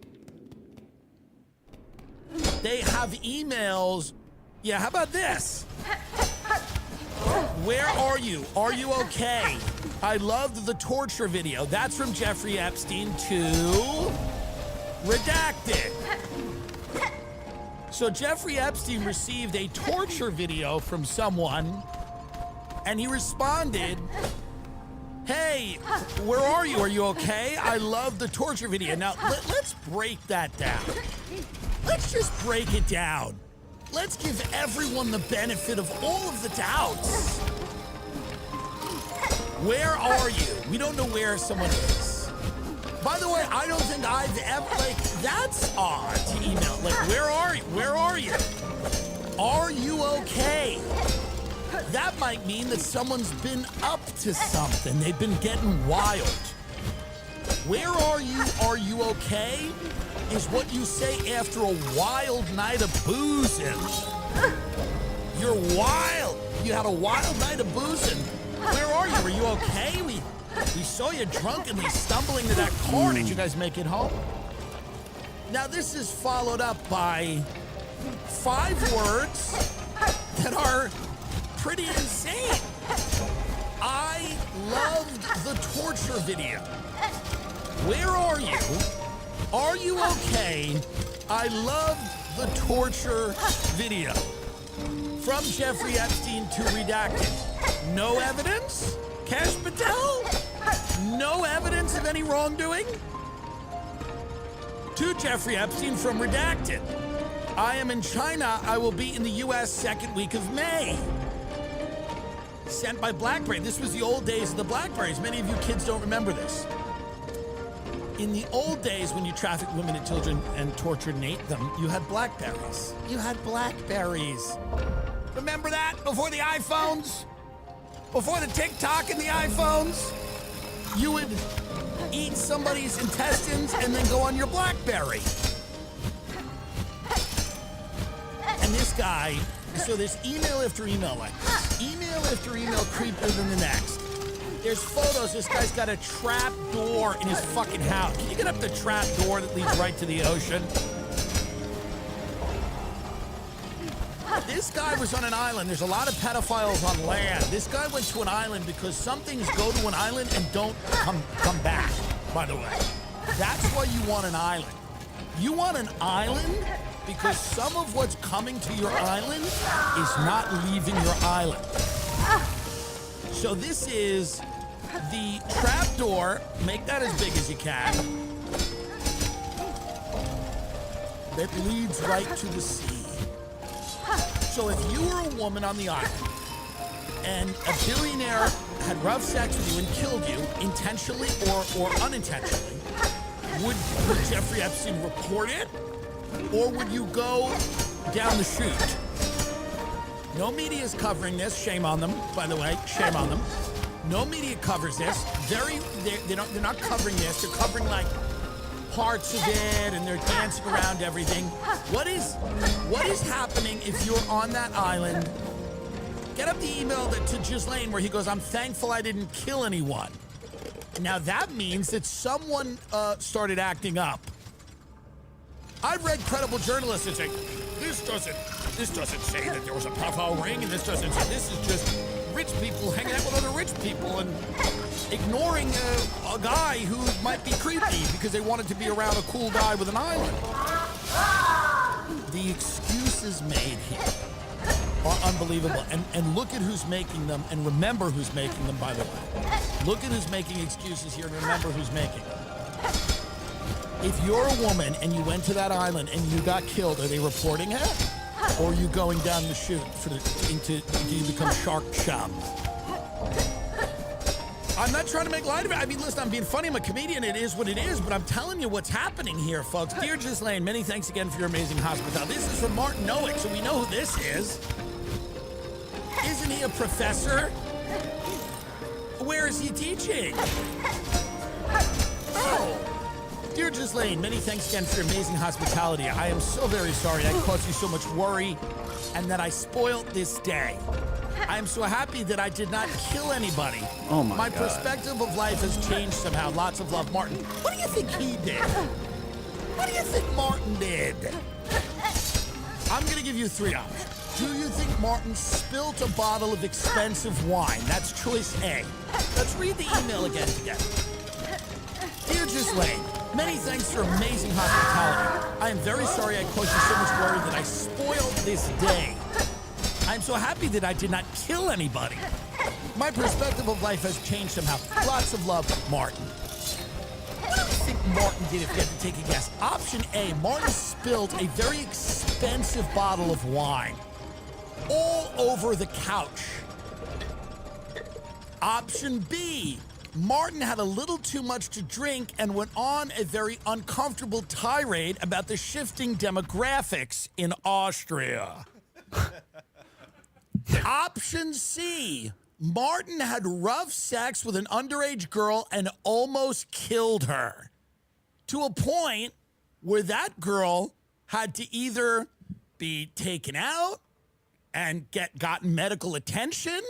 They have emails. Yeah, how about this? Where are you? Are you okay? I loved the torture video. That's from Jeffrey Epstein to redacted. So Jeffrey Epstein received a torture video from someone, and he responded, "Hey, where are you? Are you okay? I love the torture video." Now, let's break that down. Let's just break it down. Let's give everyone the benefit of all of the doubts. Where are you? We don't know where someone is. By the way, I don't think I've ever, like, that's odd to email. Like, where are you? Where are you? Are you okay? That might mean that someone's been up to something. They've been getting wild. Where are you? Are you okay? Is what you say after a wild night of boozing. You're wild. You had a wild night of boozing. Where are you? Are you okay? We saw you drunkenly stumbling to that car. Did you guys make it home? Now, this is followed up by 5 words that are pretty insane. I loved the torture video. Where are you? Are you okay? I loved the torture video. From Jeffrey Epstein to redacted. No evidence? Cash Patel? No evidence of any wrongdoing? To Jeffrey Epstein from redacted. I am in China. I will be in the U.S. second week of May. Sent by BlackBerry. This was the old days of the BlackBerries. Many of you kids don't remember this. In the old days, when you trafficked women and children and tortured and ate them, you had BlackBerries. You had BlackBerries. Remember that? Before the iPhones? Before the TikTok and the iPhones? You would eat somebody's intestines and then go on your BlackBerry. And this guy, so there's email after email like this. Email after email creepier than the next. There's photos. This guy's got a trap door in his fucking house. Can you get up the trap door that leads right to the ocean? This guy was on an island. There's a lot of pedophiles on land. This guy went to an island because some things go to an island and don't come back, by the way. That's why you want an island. You want an island because some of what's coming to your island is not leaving your island. So this is the trap door. Make that as big as you can. That leads right to the sea. So if you were a woman on the island and a billionaire had rough sex with you and killed you intentionally or unintentionally, would Jeffrey Epstein report it? Or would you go down the chute? No media is covering this. Shame on them, by the way. Shame on them. No media covers this. They're not covering this. They're covering like parts of it, and they're dancing around everything. What is happening if you're on that island? Get up the email to Ghislaine where he goes, "I'm thankful I didn't kill anyone." Now that means that someone started acting up. I've read credible journalists that say, this doesn't say that there was a pedophile ring, and this doesn't say, this is just rich people hanging out with other rich people and ignoring a guy who might be creepy because they wanted to be around a cool guy with an island. The excuses made here are unbelievable. And look at who's making them, and remember who's making them, by the way. Look at who's making excuses here, and remember who's making them. If you're a woman and you went to that island and you got killed, are they reporting it? Or are you going down the chute until you become shark chum? I'm not trying to make light of it. I mean, listen, I'm being funny. I'm a comedian. It is what it is. But I'm telling you what's happening here, folks. Dear Ghislaine, many thanks again for your amazing hospitality. This is from Martin Nowick, so we know who this is. Isn't he a professor? Where is he teaching? Oh. Dear Ghislaine, many thanks again for your amazing hospitality. I am so very sorry I caused you so much worry and that I spoiled this day. I am so happy that I did not kill anybody. Oh my God. Perspective of life has changed somehow. Lots of love, Martin. What do you think he did? What do you think Martin did? I'm going to give you 3 options. Do you think Martin spilt a bottle of expensive wine? That's choice A. Let's read the email again together. Dear Ghislaine, many thanks for amazing hospitality. I am very sorry I caused you so much worry that I spoiled this day. I am so happy that I did not kill anybody. My perspective of life has changed somehow. Lots of love, Martin. What do you think Martin did if you had to take a guess? Option A, Martin spilled a very expensive bottle of wine all over the couch. Option B, Martin had a little too much to drink and went on a very uncomfortable tirade about the shifting demographics in Austria. Option C, Martin had rough sex with an underage girl and almost killed her, to a point where that girl had to either be taken out and gotten medical attention,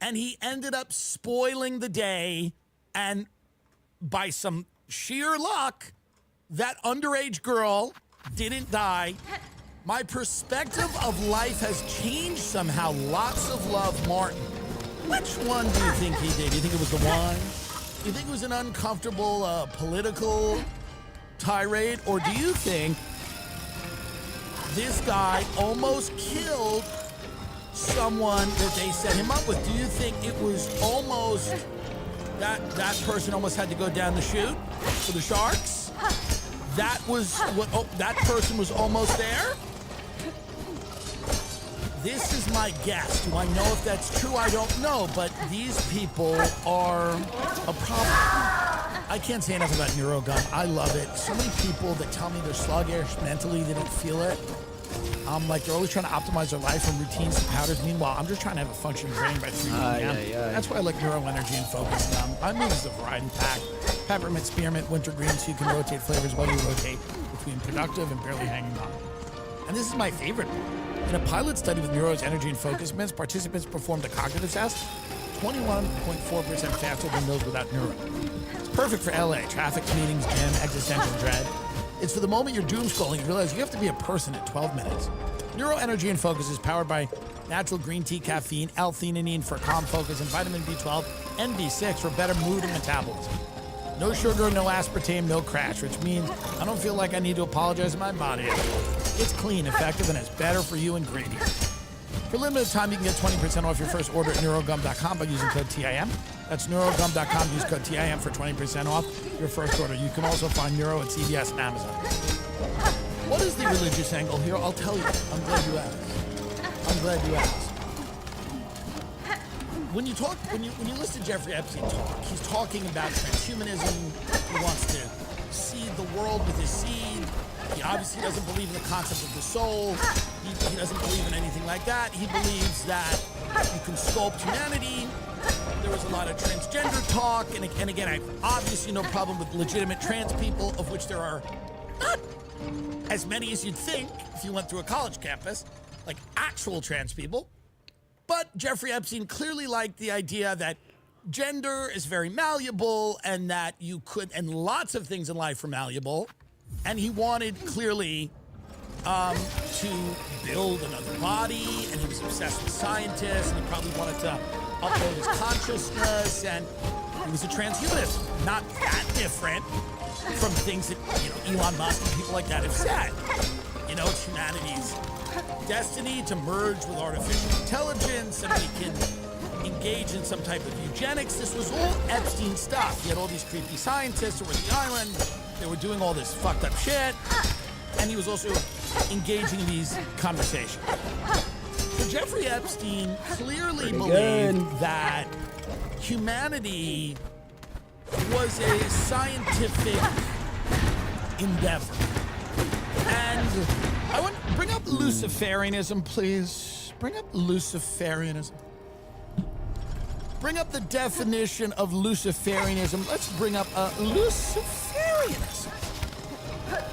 and he ended up spoiling the day, and by some sheer luck, that underage girl didn't die. My perspective of life has changed somehow. Lots of love, Martin. Which one do you think he did? Do you think it was the wine? Do you think it was an uncomfortable political tirade? Or do you think this guy almost killed someone that they set him up with? Do you think it was almost that person almost had to go down the chute for the sharks? That was what that person was almost there? This is my guess. Do I know if that's true? I don't know, but these people are a problem. I can't say enough about NeuroGum. I love it. So many people that tell me they're sluggish mentally, they don't feel it. Like they're always trying to optimize their life from routines to powders. Meanwhile, I'm just trying to have a functioning brain by 3 p.m. That's why I like Neuro Energy and Focus Gum. I move as a variety pack. Peppermint, spearmint, wintergreen, so you can rotate flavors while you rotate between productive and barely hanging on. And this is my favorite. In a pilot study with Neuro's Energy and Focus Mints, participants performed a cognitive test 21.4% faster than those without Neuro. It's perfect for LA, traffic, meetings, gym, existential dread. It's for the moment you're doom scrolling and realize you have to be a person at 12 minutes. Neuro Energy and Focus is powered by natural green tea caffeine, L-theanine for calm focus, and vitamin B12 and B6 for better mood and metabolism. No sugar, no aspartame, no crash, which means I don't feel like I need to apologize to my body. It's clean, effective, and has better for you ingredients. For a limited time, you can get 20% off your first order at neurogum.com by using code TIM. That's neurogum.com. Use code TIM for 20% off your first order. You can also find Neuro at CVS and Amazon. What is the religious angle here? I'll tell you. I'm glad you asked. When you listen to Jeffrey Epstein talk, he's talking about transhumanism. He wants to seed the world with his seed. He obviously doesn't believe in the concept of the soul. He doesn't believe in anything like that. He believes that you can sculpt humanity. There was a lot of transgender talk. And again, I have obviously no problem with legitimate trans people, of which there are not as many as you'd think if you went through a college campus, like actual trans people. But Jeffrey Epstein clearly liked the idea that gender is very malleable and that you could, and lots of things in life are malleable. And he wanted clearly to build another body, and he was obsessed with scientists, and he probably wanted to upload his consciousness, and he was a transhumanist. Not that different from things that, Elon Musk and people like that have said. It's humanity's destiny to merge with artificial intelligence, and we can engage in some type of eugenics. This was all Epstein stuff. He had all these creepy scientists who were at the island. They were doing all this fucked up shit. And he was also engaging in these conversations. So Jeffrey Epstein clearly believed that humanity was a scientific endeavor. And I want to bring up Luciferianism, please. Bring up Luciferianism. Bring up the definition of Luciferianism. Let's bring up Luciferianism.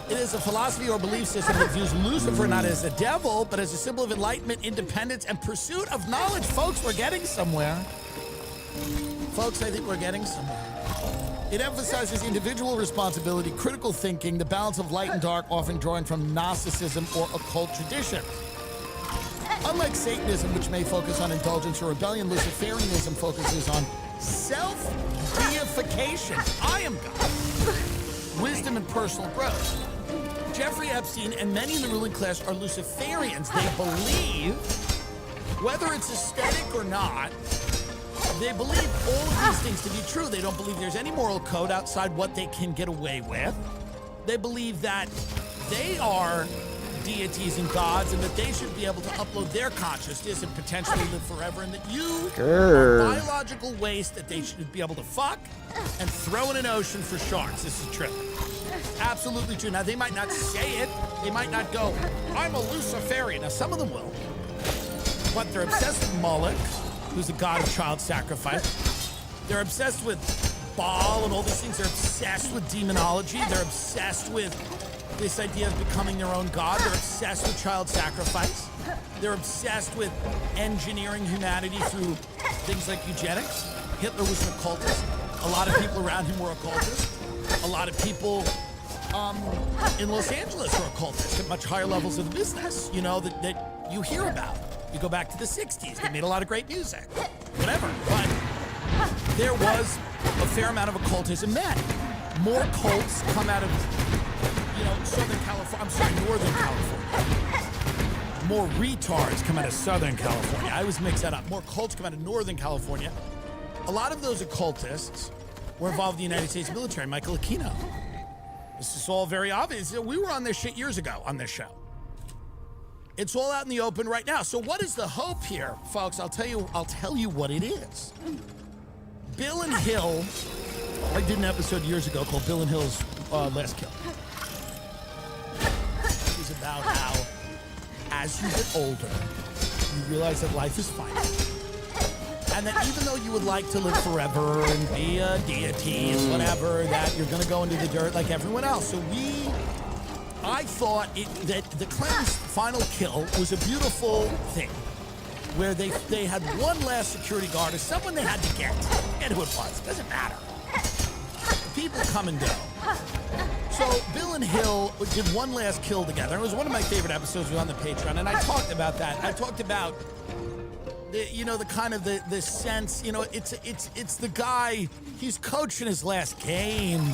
It is a philosophy or belief system that views Lucifer not as a devil, but as a symbol of enlightenment, independence, and pursuit of knowledge. Folks, we're getting somewhere. Folks, I think we're getting somewhere. It emphasizes individual responsibility, critical thinking, the balance of light and dark, often drawing from Gnosticism or occult traditions. Unlike Satanism, which may focus on indulgence or rebellion, Luciferianism focuses on self-deification. I am God. Wisdom and personal growth. Jeffrey Epstein and many in the ruling class are Luciferians. They believe, whether it's aesthetic or not, they believe all of these things to be true. They don't believe there's any moral code outside what they can get away with. They believe that they are deities and gods, and that they should be able to upload their consciousness and potentially live forever, and that you are biological waste that they should be able to fuck and throw in an ocean for sharks. This is true. Absolutely true. Now, they might not say it. They might not go, I'm a Luciferian. Now, some of them will. But they're obsessed with Moloch, who's the god of child sacrifice. They're obsessed with Baal and all these things. They're obsessed with demonology. They're obsessed with this idea of becoming their own god. They're obsessed with child sacrifice. They're obsessed with engineering humanity through things like eugenics. Hitler was an occultist. A lot of people around him were occultists. A lot of people in Los Angeles are occultists at much higher levels of the business, that you hear about. You go back to the 60s. They made a lot of great music. Whatever. But there was a fair amount of occultism then. More cults come out of Southern California. I'm sorry, Northern California. More retards come out of Southern California. I always mix that up. More cults come out of Northern California. A lot of those occultists were involved in the United States military. Michael Aquino. This is all very obvious. We were on this shit years ago on this show. It's all out in the open right now. So what is the hope here, folks? I'll tell you what it is. Bill and Hill, I did an episode years ago called Bill and Hill's Last Kill. It was about how, as you get older, you realize that life is finite. And that even though you would like to live forever and be a deity and whatever, that you're going to go into the dirt like everyone else. So I thought that the Clintons' final kill was a beautiful thing, where they had one last security guard, or someone they had to get. Forget who it was. Doesn't matter. People come and go. So Bill and Hill did one last kill together. It was one of my favorite episodes. It was on the Patreon, and I talked about that. I talked about the kind of the sense. It's the guy. He's coaching his last game.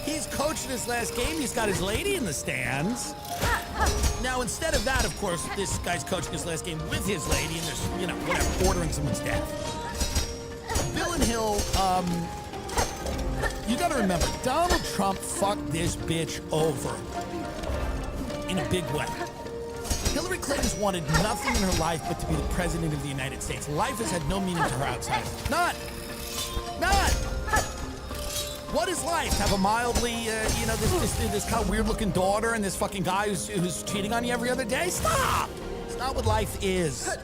He's coaching his last game. He's got his lady in the stands. Now, instead of that, of course, this guy's coaching his last game with his lady, and there's, whatever, ordering someone's death. Bill and Hill, you gotta remember, Donald Trump fucked this bitch over in a big way. Hillary Clinton's wanted nothing in her life but to be the president of the United States. Life has had no meaning to her outside of it. None. What is life? Have a mildly, this kind of weird-looking daughter and this fucking guy who's cheating on you every other day? Stop! It's not what life is.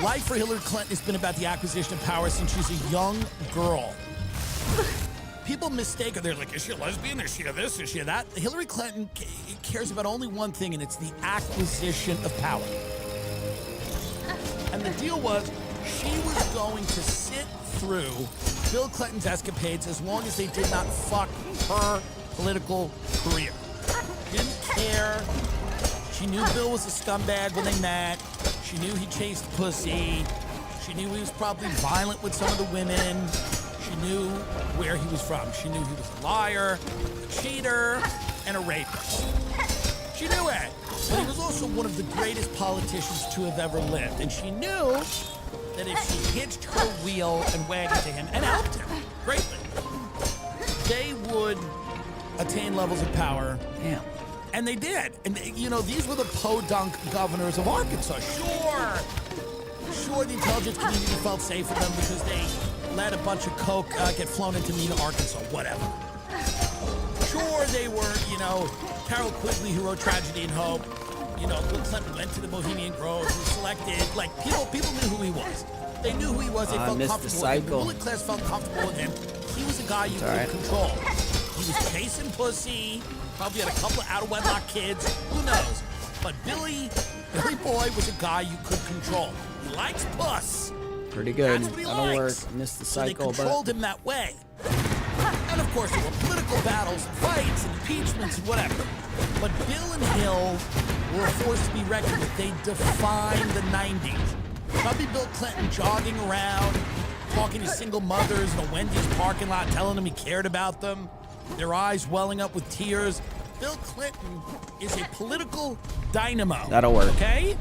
Life for Hillary Clinton has been about the acquisition of power since she's a young girl. People mistake her. They're like, is she a lesbian? Is she a this? Is she a that? Hillary Clinton cares about only one thing, and it's the acquisition of power. And the deal was, she was going to sit through Bill Clinton's escapades as long as they did not fuck her political career. Didn't care. She knew Bill was a scumbag when they met. She knew he chased pussy. She knew he was probably violent with some of the women. She knew where he was from. She knew he was a liar, a cheater, and a rapist. She knew it. But he was also one of the greatest politicians to have ever lived. And she knew that if she hitched her wheel and wagon to him and helped him greatly, they would attain levels of power. Damn. And they did. And, these were the podunk governors of Arkansas. Sure, the intelligence community felt safe with them because they let a bunch of coke get flown into Mena, Arkansas, whatever. Sure, they were, Carol Quigley, who wrote Tragedy and Hope. Bill Clinton went to the Bohemian Grove, he was selected. Like, people knew who he was. They knew who he was. They felt comfortable with him. The ruling class felt comfortable with him. He was a guy you could control. He was chasing pussy, probably had a couple of out-of-wedlock kids. Who knows? But Billy Boy was a guy you could control. He likes puss. Pretty good. That's what he That'll likes. work. Missed the So they cycle, controlled him that way. And of course, there were political battles, and fights, and impeachments, and whatever. But Bill and Hill were a force to be reckoned with. They defined the 90s. Probably Bill Clinton jogging around, talking to single mothers in a Wendy's parking lot, telling them he cared about them, their eyes welling up with tears. Bill Clinton is a political dynamo. That'll work. Okay?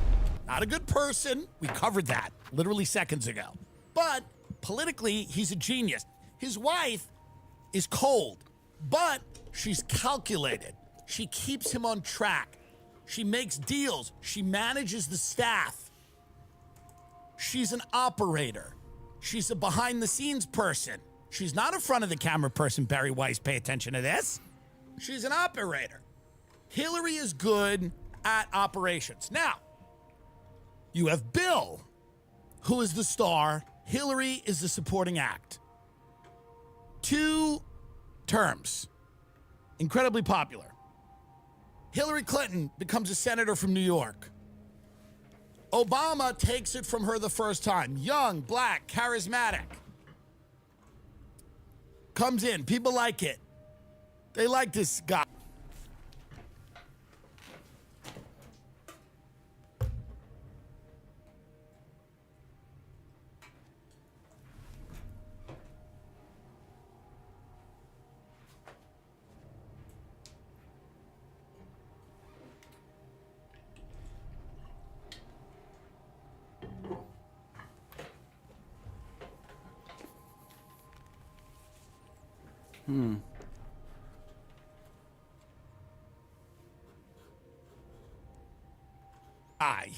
Not a good person. We covered that literally seconds ago. But politically, he's a genius. His wife is cold, but she's calculated. She keeps him on track. She makes deals. She manages the staff. She's an operator. She's a behind-the-scenes person. She's not a front-of-the-camera person, Barry Weiss. Pay attention to this. She's an operator. Hillary is good at operations. Now, you have Bill, who is the star. Hillary is the supporting act. 2 terms. Incredibly popular. Hillary Clinton becomes a senator from New York. Obama takes it from her the first time. Young, black, charismatic. Comes in. People like it. They like this guy.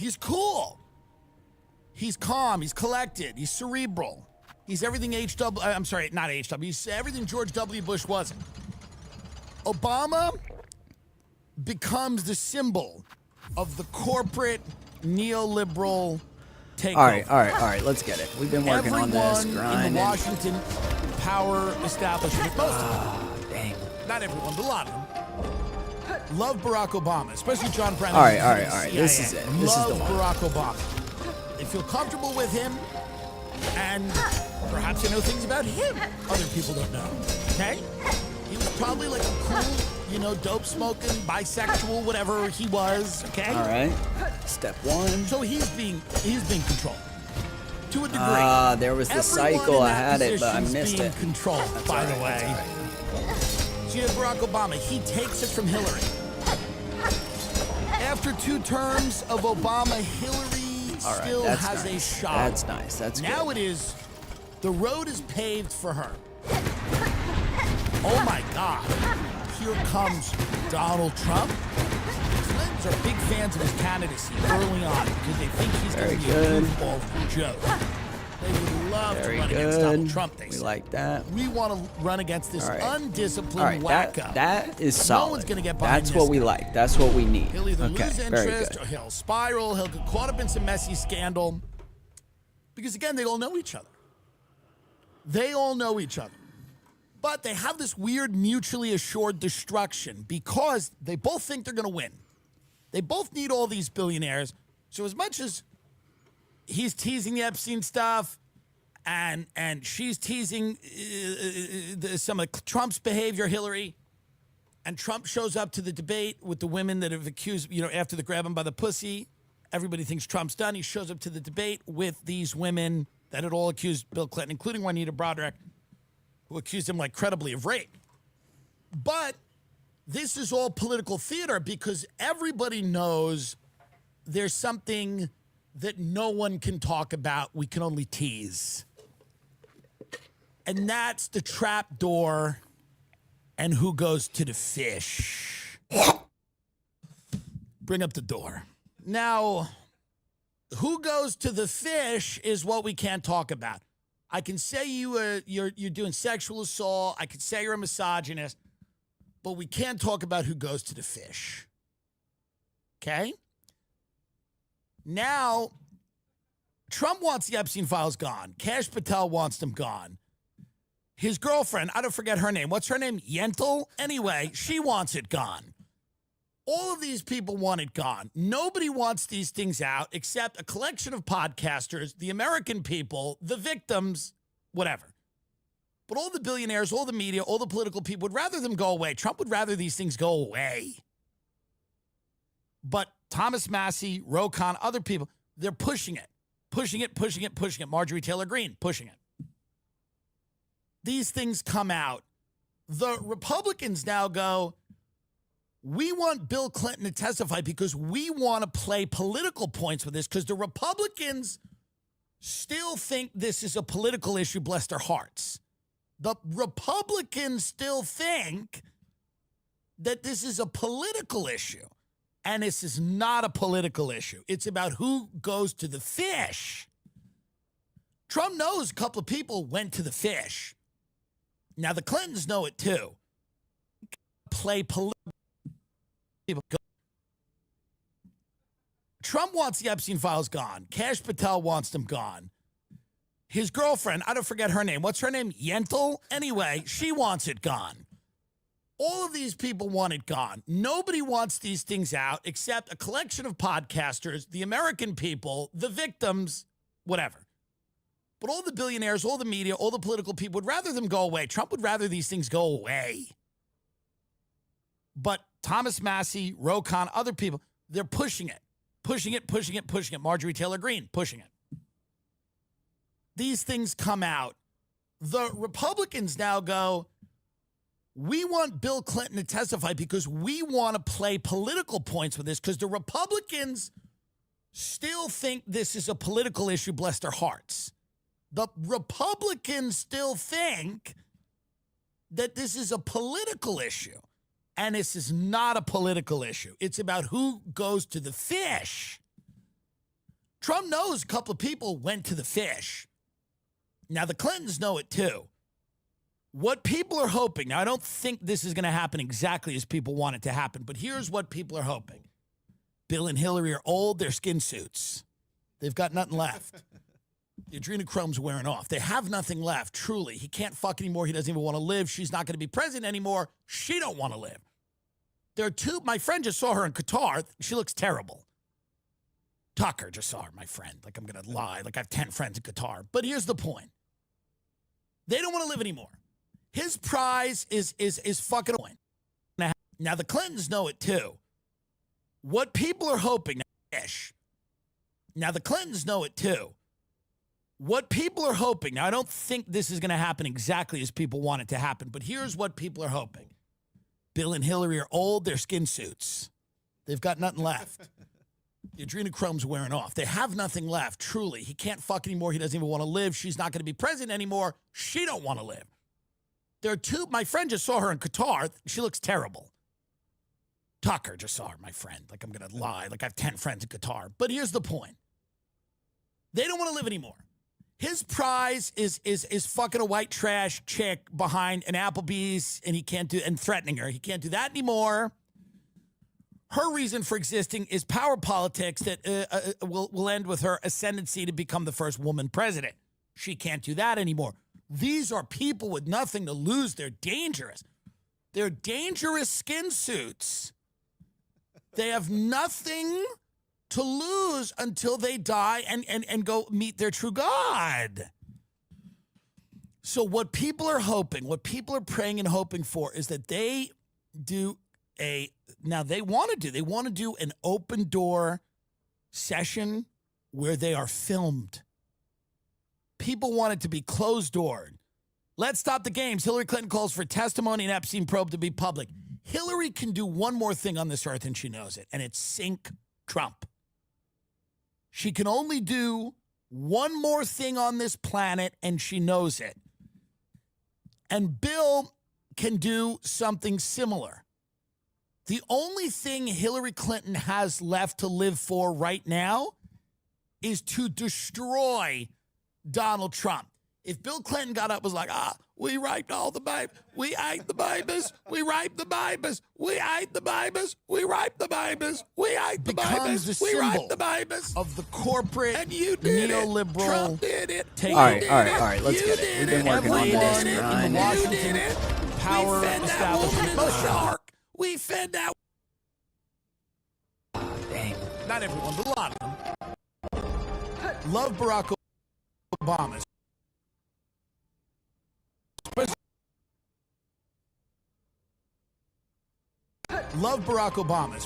He's cool. He's calm. He's collected. He's cerebral. He's everything I'm sorry, not HW. He's everything George W. Bush wasn't. Obama becomes the symbol of the corporate neoliberal takeover. All right. Let's get it. We've been working on this, Everyone in grinding. the Washington power establishment, most of them, Dang. not everyone, but a lot of them, love Barack Obama, especially John Brennan. All right. This is it. This is Love the one. Barack Obama. They feel comfortable with him, and perhaps they know things about him other people don't know. Okay? He was probably like a cool, dope smoking, bisexual, whatever he was. Okay? All right. Step one. So he's being controlled to a degree. There was the Everyone cycle. in I that had it, but I position's missed being it. Controlled, That's by all the right, way. that's all So you have Barack Obama. He takes it from Hillary. After 2 terms of Obama, Hillary All right, still that's has nice. a shot. That's nice. That's Now good. it is. The road is paved for her. Oh my God! Here comes Donald Trump. Clintons are big fans of his candidacy early on because they think he's going to be Very a goofball and a joke. They would love Very to run against Donald good. Trump. They We say. like that. We want to run against this All right. undisciplined All right, wacko. that is solid. No one's gonna get behind That's this what we guy. like. That's what we need. He'll either Okay, lose very interest good. or he'll spiral. He'll get caught up in some messy scandal. Because again, they all know each other. They all know each other. But they have this weird mutually assured destruction because they both think they're going to win. They both need all these billionaires. So as much as he's teasing the Epstein stuff and she's teasing some of Trump's behavior, Hillary, and Trump shows up to the debate with the women that have accused, after they grab him by the pussy, everybody thinks Trump's done. He shows up to the debate with these women that had all accused Bill Clinton, including Juanita Broderick, who accused him credibly of rape. But this is all political theater because everybody knows there's something that no one can talk about. We can only tease. And that's the trap door and who goes to the fish. Bring up the door. Now, who goes to the fish is what we can't talk about. I can say you're doing sexual assault. I can say you're a misogynist, but we can't talk about who goes to the fish. Okay? Now, Trump wants the Epstein files gone. Kash Patel wants them gone. His girlfriend, I don't forget her name. What's her name? Yentl? Anyway, she wants it gone. All of these people want it gone. Nobody wants these things out except a collection of podcasters, the American people, the victims, whatever. But all the billionaires, all the media, all the political people would rather them go away. Trump would rather these things go away. But Thomas Massey, Ro Khan, other people, they're pushing it. Marjorie Taylor Greene, pushing it. These things come out. The Republicans now go, we want Bill Clinton to testify because we want to play political points with this because the Republicans still think this is a political issue, bless their hearts. The Republicans still think that this is a political issue, and this is not a political issue. It's about who goes to the fish. Trump knows a couple of people went to the fish. Now, the Clintons know it too. Play political. Trump wants the Epstein files gone. Kash Patel wants them gone. His girlfriend, I don't forget her name. What's her name? Yentl? Anyway, she wants it gone. All of these people want it gone. Nobody wants these things out except a collection of podcasters, the American people, the victims, whatever. But all the billionaires, all the media, all the political people would rather them go away. Trump would rather these things go away. But Thomas Massey, Ro Khan, other people, they're pushing it. Marjorie Taylor Greene, pushing it. These things come out. The Republicans now go, we want Bill Clinton to testify because we want to play political points with this because the Republicans still think this is a political issue, bless their hearts. The Republicans still think that this is a political issue. And this is not a political issue. It's about who goes to the fish. Trump knows a couple of people went to the fish. Now, the Clintons know it too. What people are hoping, now I don't think this is going to happen exactly as people want it to happen, but here's what people are hoping. Bill and Hillary are old, they're skin suits. They've got nothing left. The adrenochrome's wearing off. They have nothing left, truly. He can't fuck anymore. He doesn't even want to live. She's not going to be president anymore. She don't want to live. There are two, my friend just saw her in Qatar. She looks terrible. Tucker just saw her, my friend. Like, I'm going to lie. Like, I have 10 friends in Qatar. But here's the point. They don't want to live anymore. His prize is fucking win. Now, the Clintons know it too. What people are hoping, now the Clintons know it too. What people are hoping, now I don't think this is going to happen exactly as people want it to happen, but here's what people are hoping. Bill and Hillary are old, they're skin suits. They've got nothing left. The adrenochrome's wearing off. They have nothing left, truly. He can't fuck anymore. He doesn't even want to live. She's not going to be president anymore. She don't want to live. There are two, my friend just saw her in Qatar. She looks terrible. Tucker just saw her, my friend. Like, I'm going to lie. Like, I have 10 friends in Qatar. But here's the point. They don't want to live anymore. His prize is fucking a white trash chick behind an Applebee's, and he can't do, and threatening her. He can't do that anymore. Her reason for existing is power politics that will end with her ascendancy to become the first woman president. She can't do that anymore. These are people with nothing to lose. They're dangerous. They're dangerous skin suits. They have nothing to lose until they die and go meet their true God. So what people are hoping, what people are praying and hoping for is that they do they want to do an open door session where they are filmed. People want it to be closed doored. Let's stop the games. Hillary Clinton calls for testimony in Epstein probe to be public. Hillary can do one more thing on this earth, and she knows it, and it's sink Trump. She can only do one more thing on this planet, and she knows it. And Bill can do something similar. The only thing Hillary Clinton has left to live for right now is to destroy Donald Trump. If Bill Clinton got up and was like, we raped all the babies, we ate the babies, we raped the babies, we ate the babies, we raped the babies, we ate the babies, we raped the babies of the corporate and you did neoliberal. It. Trump did it. All right, let's get it. We've been working on this. In the Washington power establishment. Shark. We fed that. Dang. Not everyone, but a lot of them. Love Barack Obama. Love Barack Obama.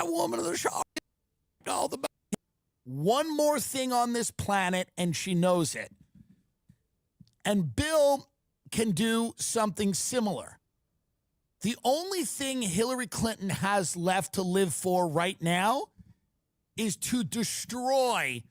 woman of the show. All the one more thing on this planet, and she knows it. And Bill can do something similar. The only thing Hillary Clinton has left to live for right now is to destroy